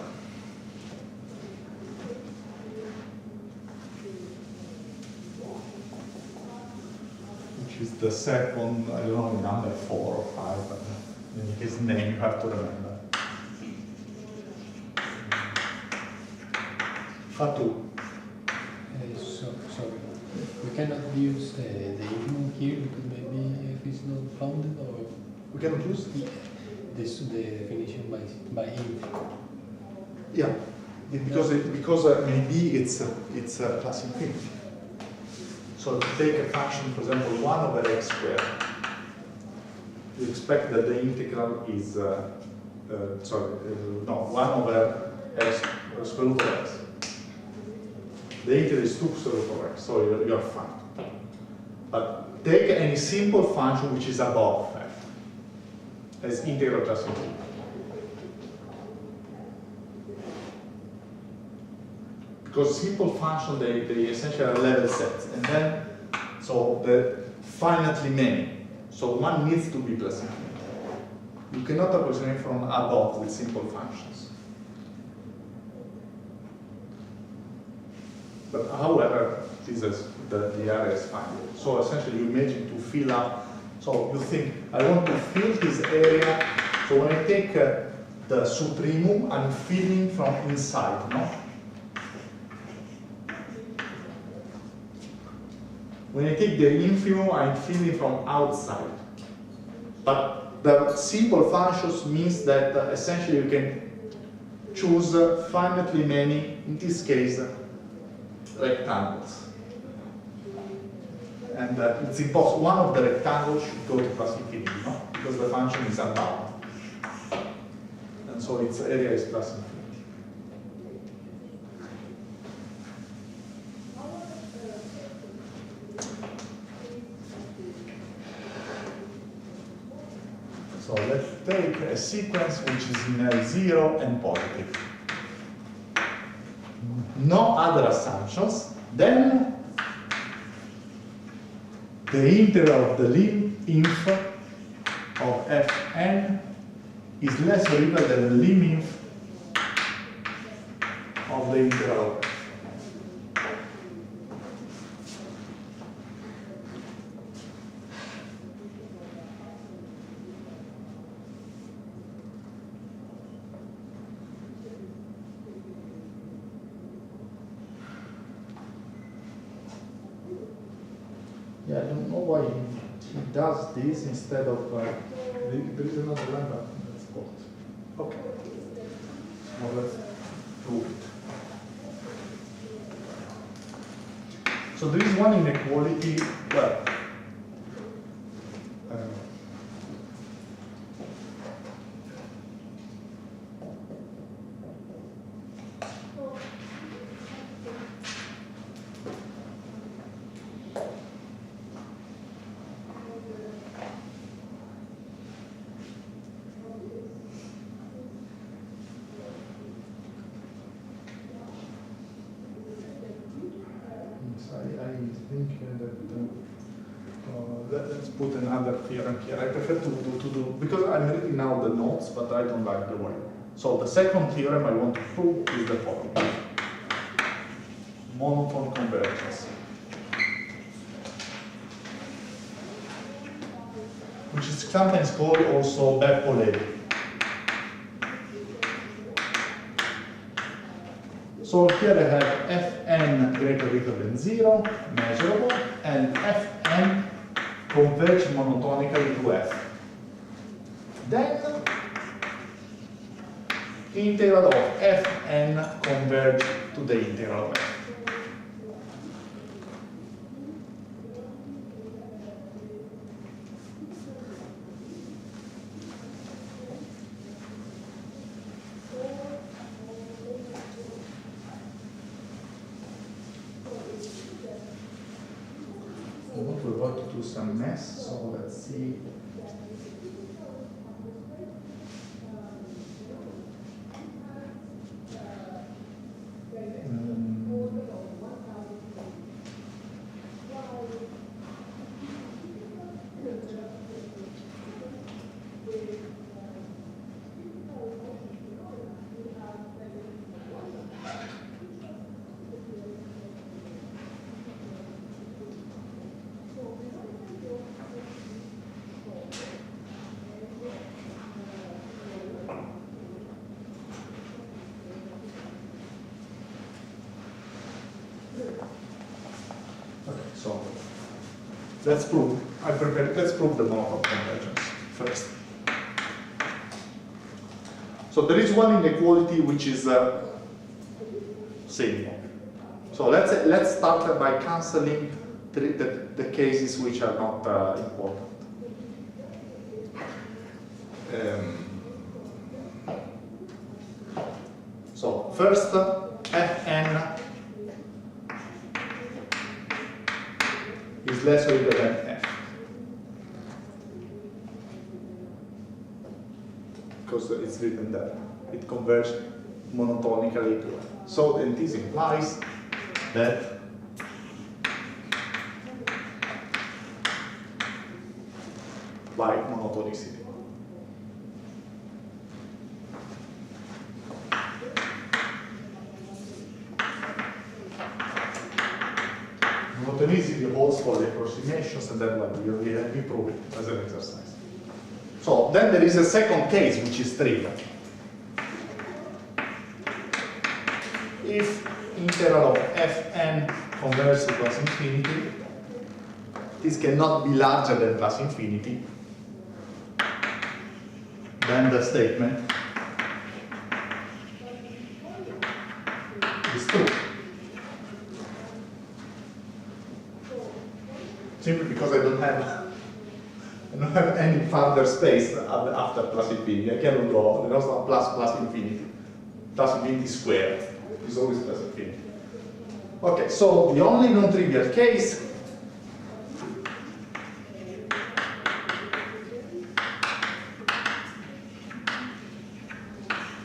Which is the second, I don't know, number 4 or 5, but in his name you have to remember. Fatu. Sorry. We cannot use the infimum here because maybe if it's not bounded, or We cannot use? the definition by inf. Yeah, because maybe it's plus infinity. So if you take a function, for example, 1 over x squared, you expect that the integral is, 1 over x square root of x. The integral is 2 square root of x, so you're fine. But take any simple function which is above f as integral plus infinity. Because simple functions, they essentially are level sets. And then, so the finitely many. So one needs to be plus infinity. You cannot approximate from above with simple functions. But however, this is the area is finite. So essentially you imagine to fill up. So you think, I want to fill this area. So when I take the supremum, I'm filling from inside, no? When I take the infimum, I'm filling from outside. But the simple functions means that essentially you can choose finitely many, in this case, rectangles. And it's impossible, one of the rectangles should go to plus infinity, no? Because the function is unbound. And so its area is plus infinity. So let's take a sequence which is in L0 and positive. No other assumptions. Then the integral of the lim inf of fn is less or equal than the lim inf of the integral of f. Yeah, I don't know why he does this instead of, there is another line, but let's put it. Okay. Well, let's prove it. So there is one inequality, well, I think that let's put another theorem here. I prefer to do because I'm reading now the notes, but I don't like the way. So the second theorem I want to prove is the following: monotone convergence, which is sometimes called also Beppo-Levi. So here I have Fn greater or equal than 0, measurable, and Fn converge monotonically to F. Then, integral of Fn converge to the integral of F. We're about to do some mess, so let's see. So let's prove. Let's prove the monotone convergence first. So there is one inequality which is same. So let's start by cancelling the cases which are not important. So first, Fn is less or equal than F. Because it's written there. It converges monotonically to F. So then this implies that by monotonicity. Monotonicity holds for the approximations, and then we prove it as an exercise. So then there is a second case which is trivial. If integral of Fn converges to plus infinity, this cannot be larger than plus infinity, then the statement is true. Simply because I don't have any further space after plus infinity. I cannot go, there's not plus infinity. Plus infinity squared is always plus infinity. Okay, so the only non-trivial case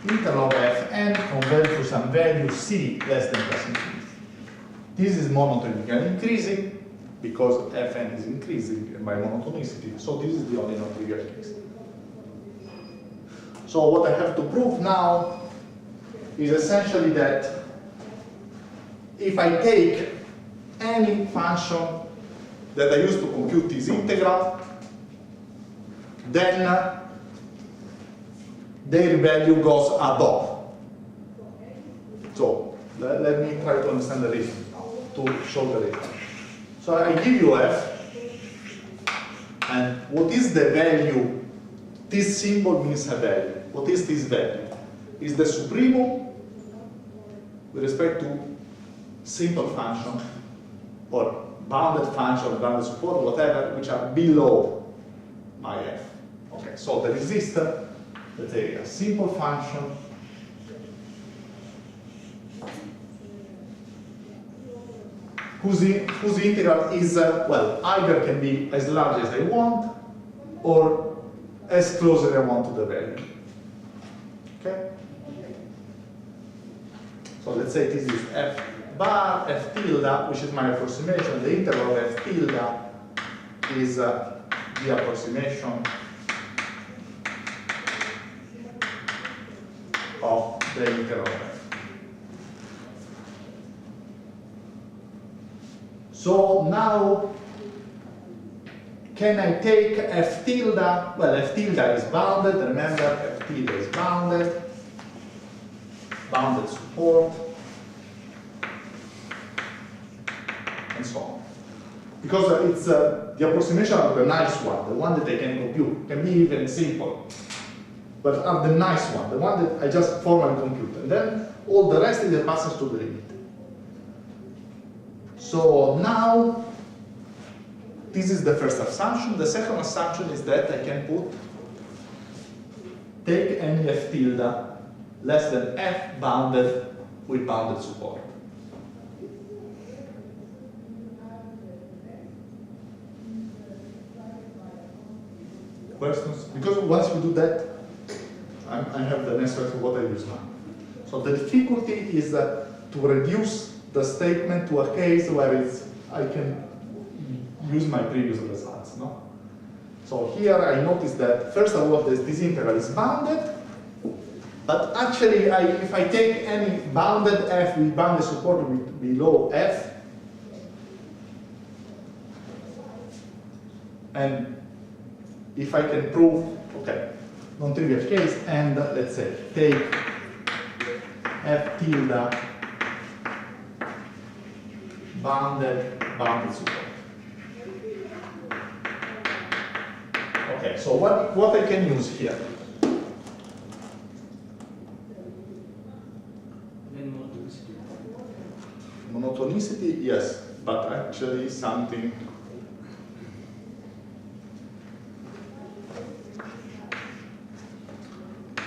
integral of Fn converge to some value c less than plus infinity. This is monotonically increasing because Fn is increasing by monotonicity. So this is the only non-trivial case. So what I have to prove now is essentially that if I take any function that I use to compute this integral, then their value goes above. So let me try to understand the reason now, to show the reason. So I give you F, and what is the value? This symbol means a value. What is this value? is the supremum with respect to simple function or bounded function, bounded support, whatever, which are below my f. Okay, so there exists, let's say, a simple function whose integral is, well, either can be as large as I want or as close as I want to the value. Okay? So let's say this is f bar, f tilde, which is my approximation. The integral of f tilde is the approximation of the integral of f. So now, can I take f tilde? Well, f tilde is bounded. Remember, f tilde is bounded. Bounded support. And so on. Because it's the approximation of the nice one, the one that I can compute. Can be even simple. But are the nice one, the one that I just formally compute. And then all the rest is passes to the limit. So now, this is the first assumption. The second assumption is that I can take any f tilde less than f bounded with bounded support. Questions? Because once you do that, I have the answer to what I use now. So the difficulty is to reduce the statement to a case where I can use my previous results. No? So here I notice that first of all this integral is bounded, but actually if I take any bounded f with bounded support below f, and if I can prove, okay, non-trivial case, and let's say take f tilde bounded support. Okay, so what I can use here? Monotonicity, yes, but actually something.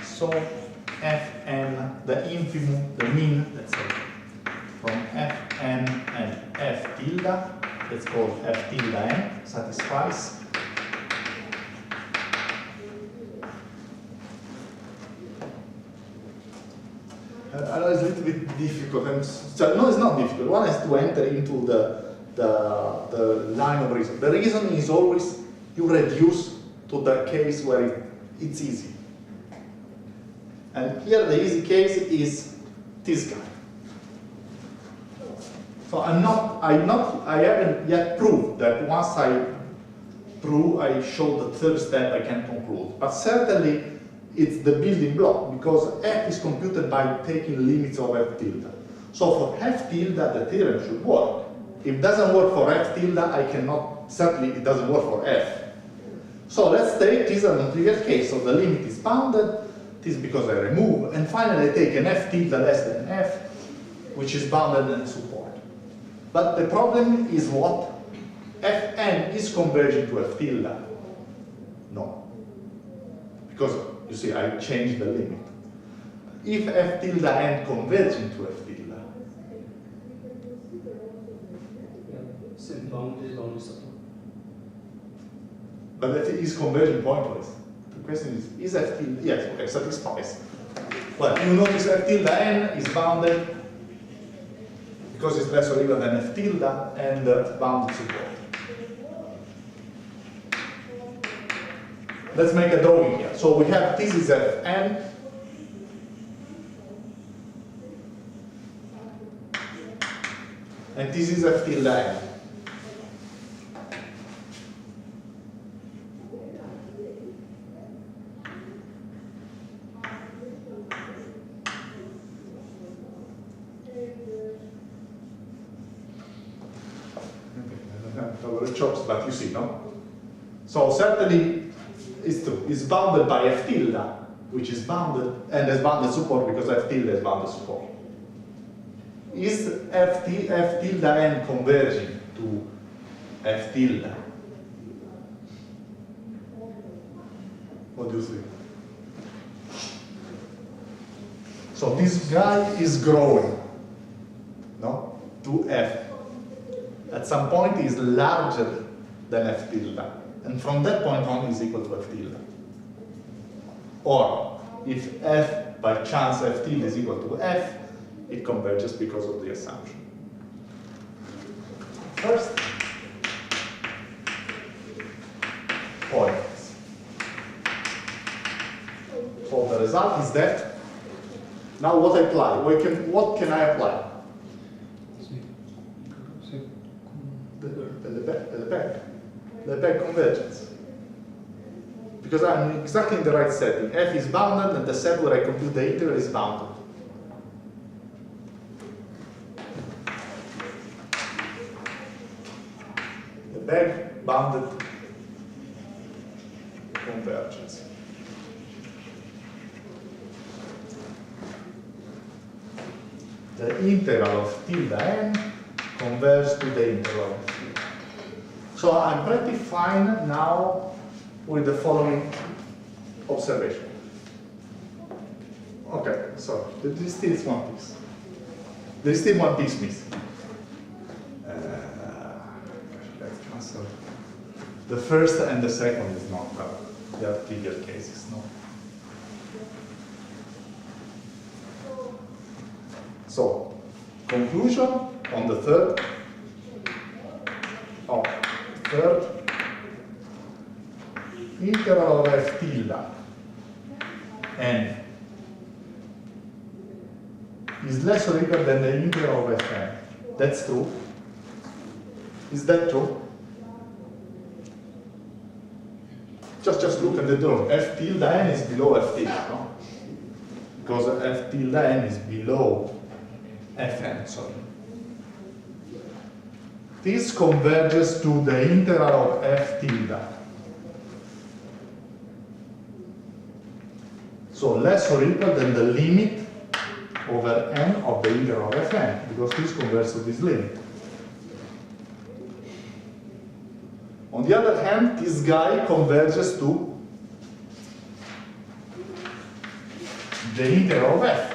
So Fn, the infimum, the mean, let's say, from Fn and F tilde, let's call F tilde n, satisfies I know it's a little bit difficult, and so, no, it's not difficult. One has to enter into the line of reason. The reason is always you reduce to the case where it's easy. And here the easy case is this guy. So I haven't yet proved that once I show the third step I can conclude. But certainly it's the building block because f is computed by taking limits of f tilde. So for f tilde the theorem should work. If it doesn't work for f tilde, I cannot, certainly it doesn't work for f. So let's take this as a trivial case. So the limit is bounded. This is because I remove, and finally I take an f tilde less than f, which is bounded and support. But the problem is what? Fn is converging to f tilde. No. Because, you see, I changed the limit. If f tilde n converging to f tilde. Bounded support. But that is converging pointless. The question is f tilde, yes, okay, satisfies. Well, you notice f tilde n is bounded because it's less or equal than f tilde and bounded support. Let's make a drawing here. So we have this is Fn. And this is F tilde n. Chops, but you see, no? So certainly it's true. It's bounded by f tilde, which is bounded, and has bounded support because F tilde has bounded support. Is F tilde n converging to F tilde? What do you think? So this guy is growing, no, to F. At some point he is larger than F tilde, and from that point on is equal to F tilde. Or if F, by chance F tilde is equal to F, it converges because of the assumption. First, points. So the result is that, now what I apply? What can I apply? The back convergence. Because I'm exactly in the right setting. F is bounded and the set where I compute the integral is bounded. The back bounded convergence. The integral of tilde n converges to the integral of tilde. So I'm pretty fine now with the following observation. Okay, so there is still one piece. There is still one piece missing. Let's cancel. The first and the second is not covered. They are trivial cases, no? So, conclusion on the third. Integral of F tilde n is less or equal than the integral of Fn. That's true. Is that true? Just look at the term. F tilde n is below F tilde, no? Because F tilde n is below Fn, sorry. This converges to the integral of F tilde. So less or equal than the limit over n of the integral of Fn, because this converges to this limit. On the other hand, this guy converges to the integral of f.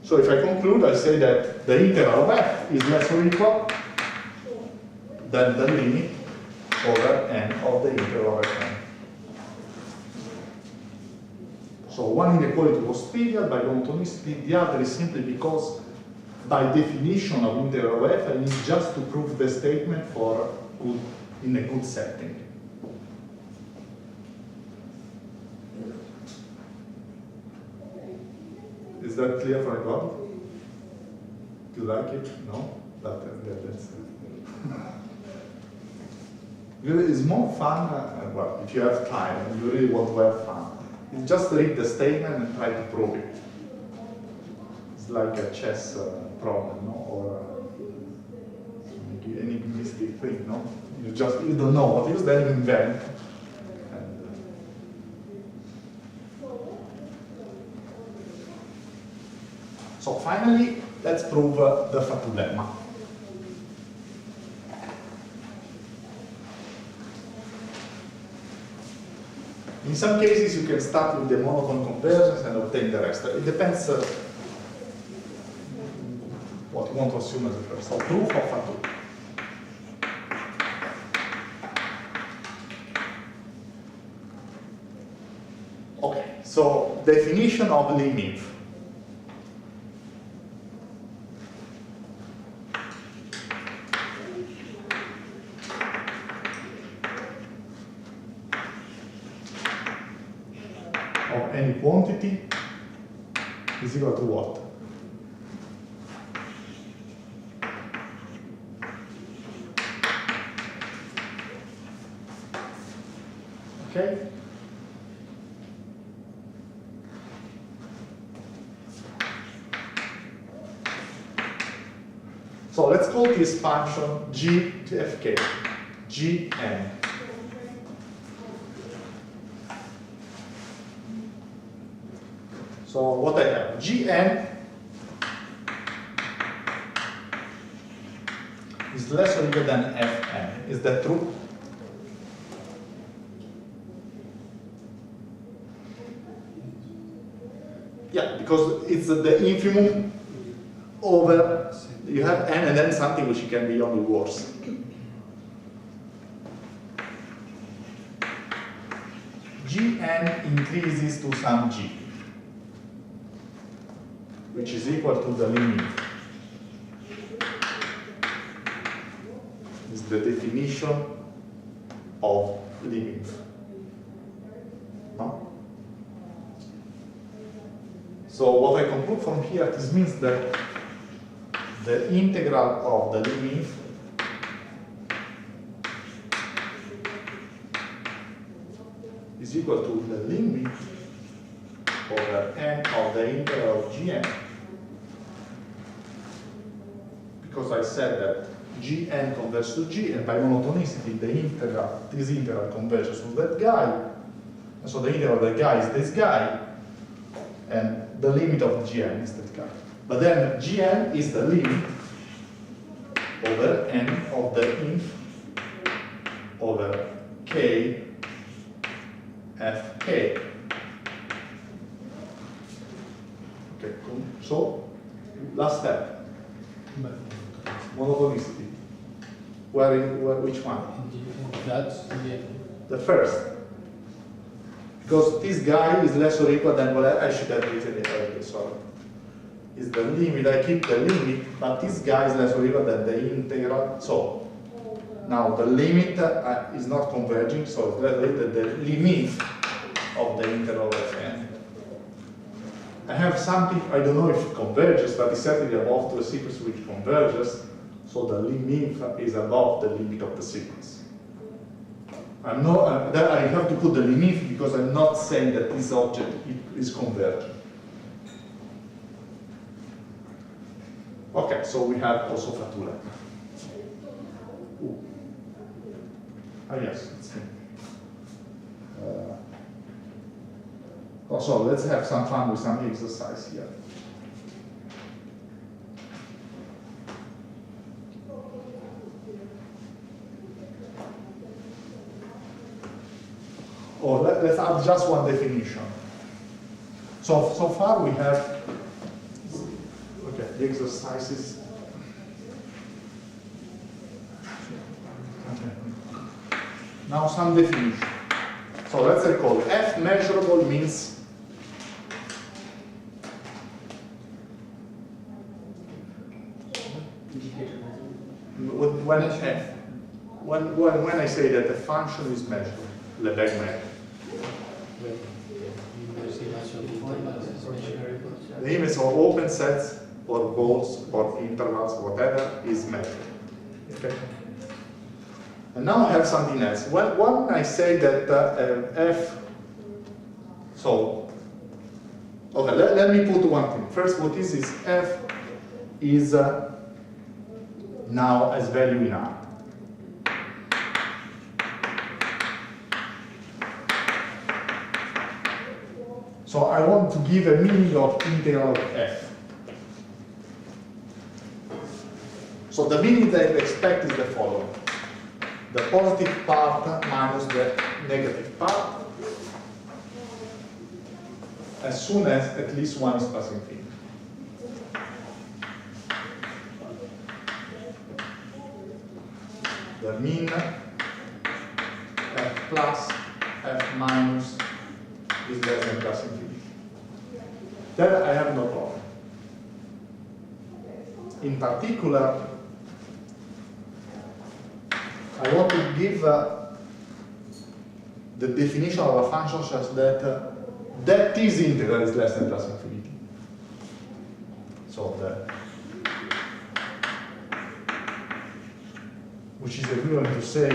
So if I conclude, I say that the integral of f is less or equal than the limit over n of the integral of Fn. So one inequality was trivial by monotonicity, the other is simply because by definition of integral of f, I need just to prove the statement for good, in a good setting. Is that clear for everybody? Do you like it? No? But yeah, that's really, it's more fun, well, if you have time and you really want to have fun. You just read the statement and try to prove it. It's like a chess problem, no? Or maybe any enigmatic thing, no? You don't know what it is, then you invent. And, so finally, let's prove the Fatou lemma. In some cases, you can start with the monotone convergence and obtain the rest. It depends what you want to assume as a first. So proof of Fatou. Okay, so definition of limit. Any quantity is equal to what? Okay? So let's call this function g to fk, gn. So what I have, Gn is less or equal than Fn. Is that true? Yeah, because it's the infimum over, you have n and then something which can be only worse. Gn increases to some g, which is equal to the limit. Is the definition of limit. No? So what I conclude from here, this means that the integral of the limit is equal to the limit over n of the integral of Gn. Because I said that Gn converges to G, and by monotonicity, this integral converges to that guy. And so the integral of that guy is this guy, and the limit of Gn is that guy. But then Gn is the limit over n of the inf over k fk. Okay, cool. So, last step. Monotonicity. Which one? That's The first. Because this guy is less or equal than what I should have written it earlier, sorry. Is the limit, I keep the limit, but this guy is less or equal than the integral. So, now the limit is not converging, so the limit of the integral of n. I have something, I don't know if it converges, but it's certainly above to a sequence which converges, so the limit is above the limit of the sequence. I'm not, I have to put the limit because I'm not saying that this object is convergent. Okay, so we have also Fatula. Ah, yes, it's him. So let's have some fun with some exercise here. Or let's add just one definition. So far we have, okay, the exercises. Okay. Now some definition. So let's recall, F measurable means when I say that the function is measurable, Lebesgue method. The image of open sets or balls or intervals, whatever, is measured. Okay. And now I have something else. When I say that F, so, okay, let me put one thing. First, what is F is now as value in R. So I want to give a meaning of integral of F. So the meaning that I expect is the following. The positive part minus the negative part, as soon as at least one is plus infinity. The mean F plus, F minus is less than plus infinity. Then I have no problem. In particular, I want to give the definition of a function such that that this integral is less than plus infinity. So which is equivalent to say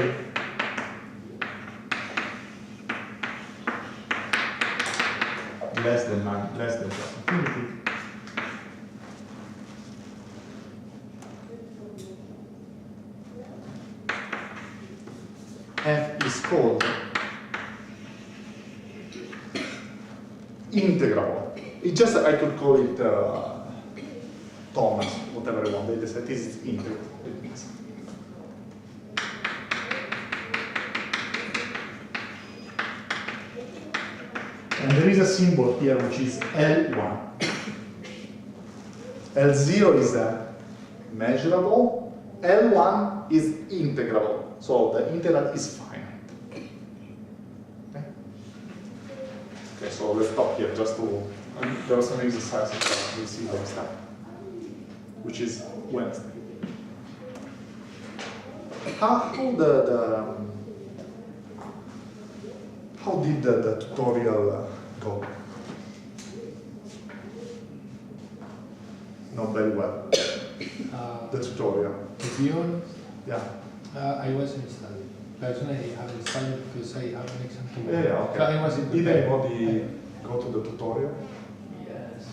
less than plus infinity. F is called integrable It just, I could call it Thomas, whatever I want. They said this is integral. It means. And there is a symbol here which is L1. L0 is measurable, L1 is integrable, so the integral is finite. Okay, so let's stop here just to, there are some exercises that we'll see next time, which is Wednesday. How did the tutorial go? Not very well. The tutorial. To be honest, Yeah. I wasn't studying. Personally, I haven't studied because I have an exam tomorrow. Yeah, okay. So I wasn't Did prepared. anybody go to the tutorial? Yes.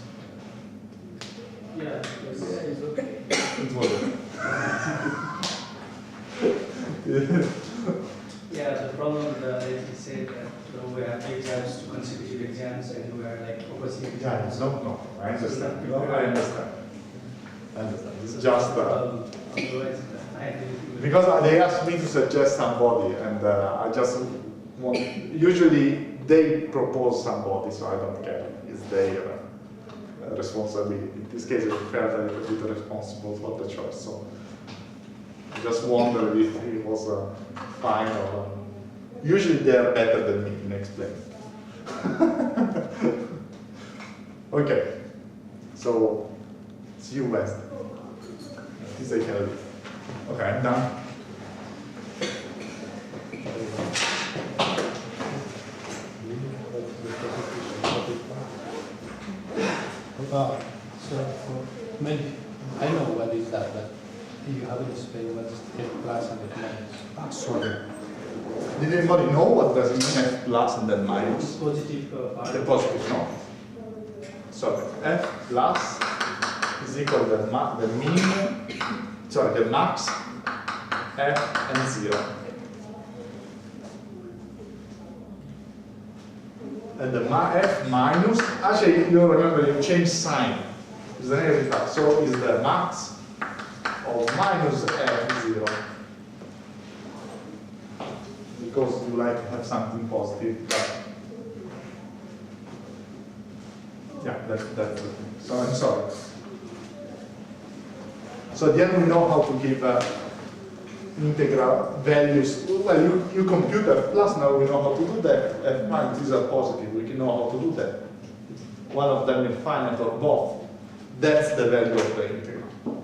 Yeah, it's okay. It was Yeah, the problem is he said that we have exams, two consecutive exams, and we are like opposite Yeah, exams. no, I understand. So No, I understand. I understand. It's just otherwise, I because they asked me to suggest somebody, and I just want. Usually they propose somebody, so I don't care. It's their responsibility. In this case, I felt a little bit responsible for the choice. So I just wonder if it was fine or. Usually they are better than me in explaining. Okay, so see you Wednesday. Please take care of it. Okay, I'm done. So for maybe I know what is that, but you haven't explained what is F plus and F minus. Ah, sorry. Did anybody know what does it mean F plus and then minus? positive part. The positive, no. So F plus is equal to the mean, sorry, the max, F and 0. And the F minus, actually you remember you change sign. It's the negative part. So is the max of minus F0. Because you like to have something positive. But yeah, that's the thing. So I'm sorry. So at the end we know how to give integral values. Well, you compute F plus, now we know how to do that. F minus is a positive, we can know how to do that. One of them is finite or both. That's the value of the integral.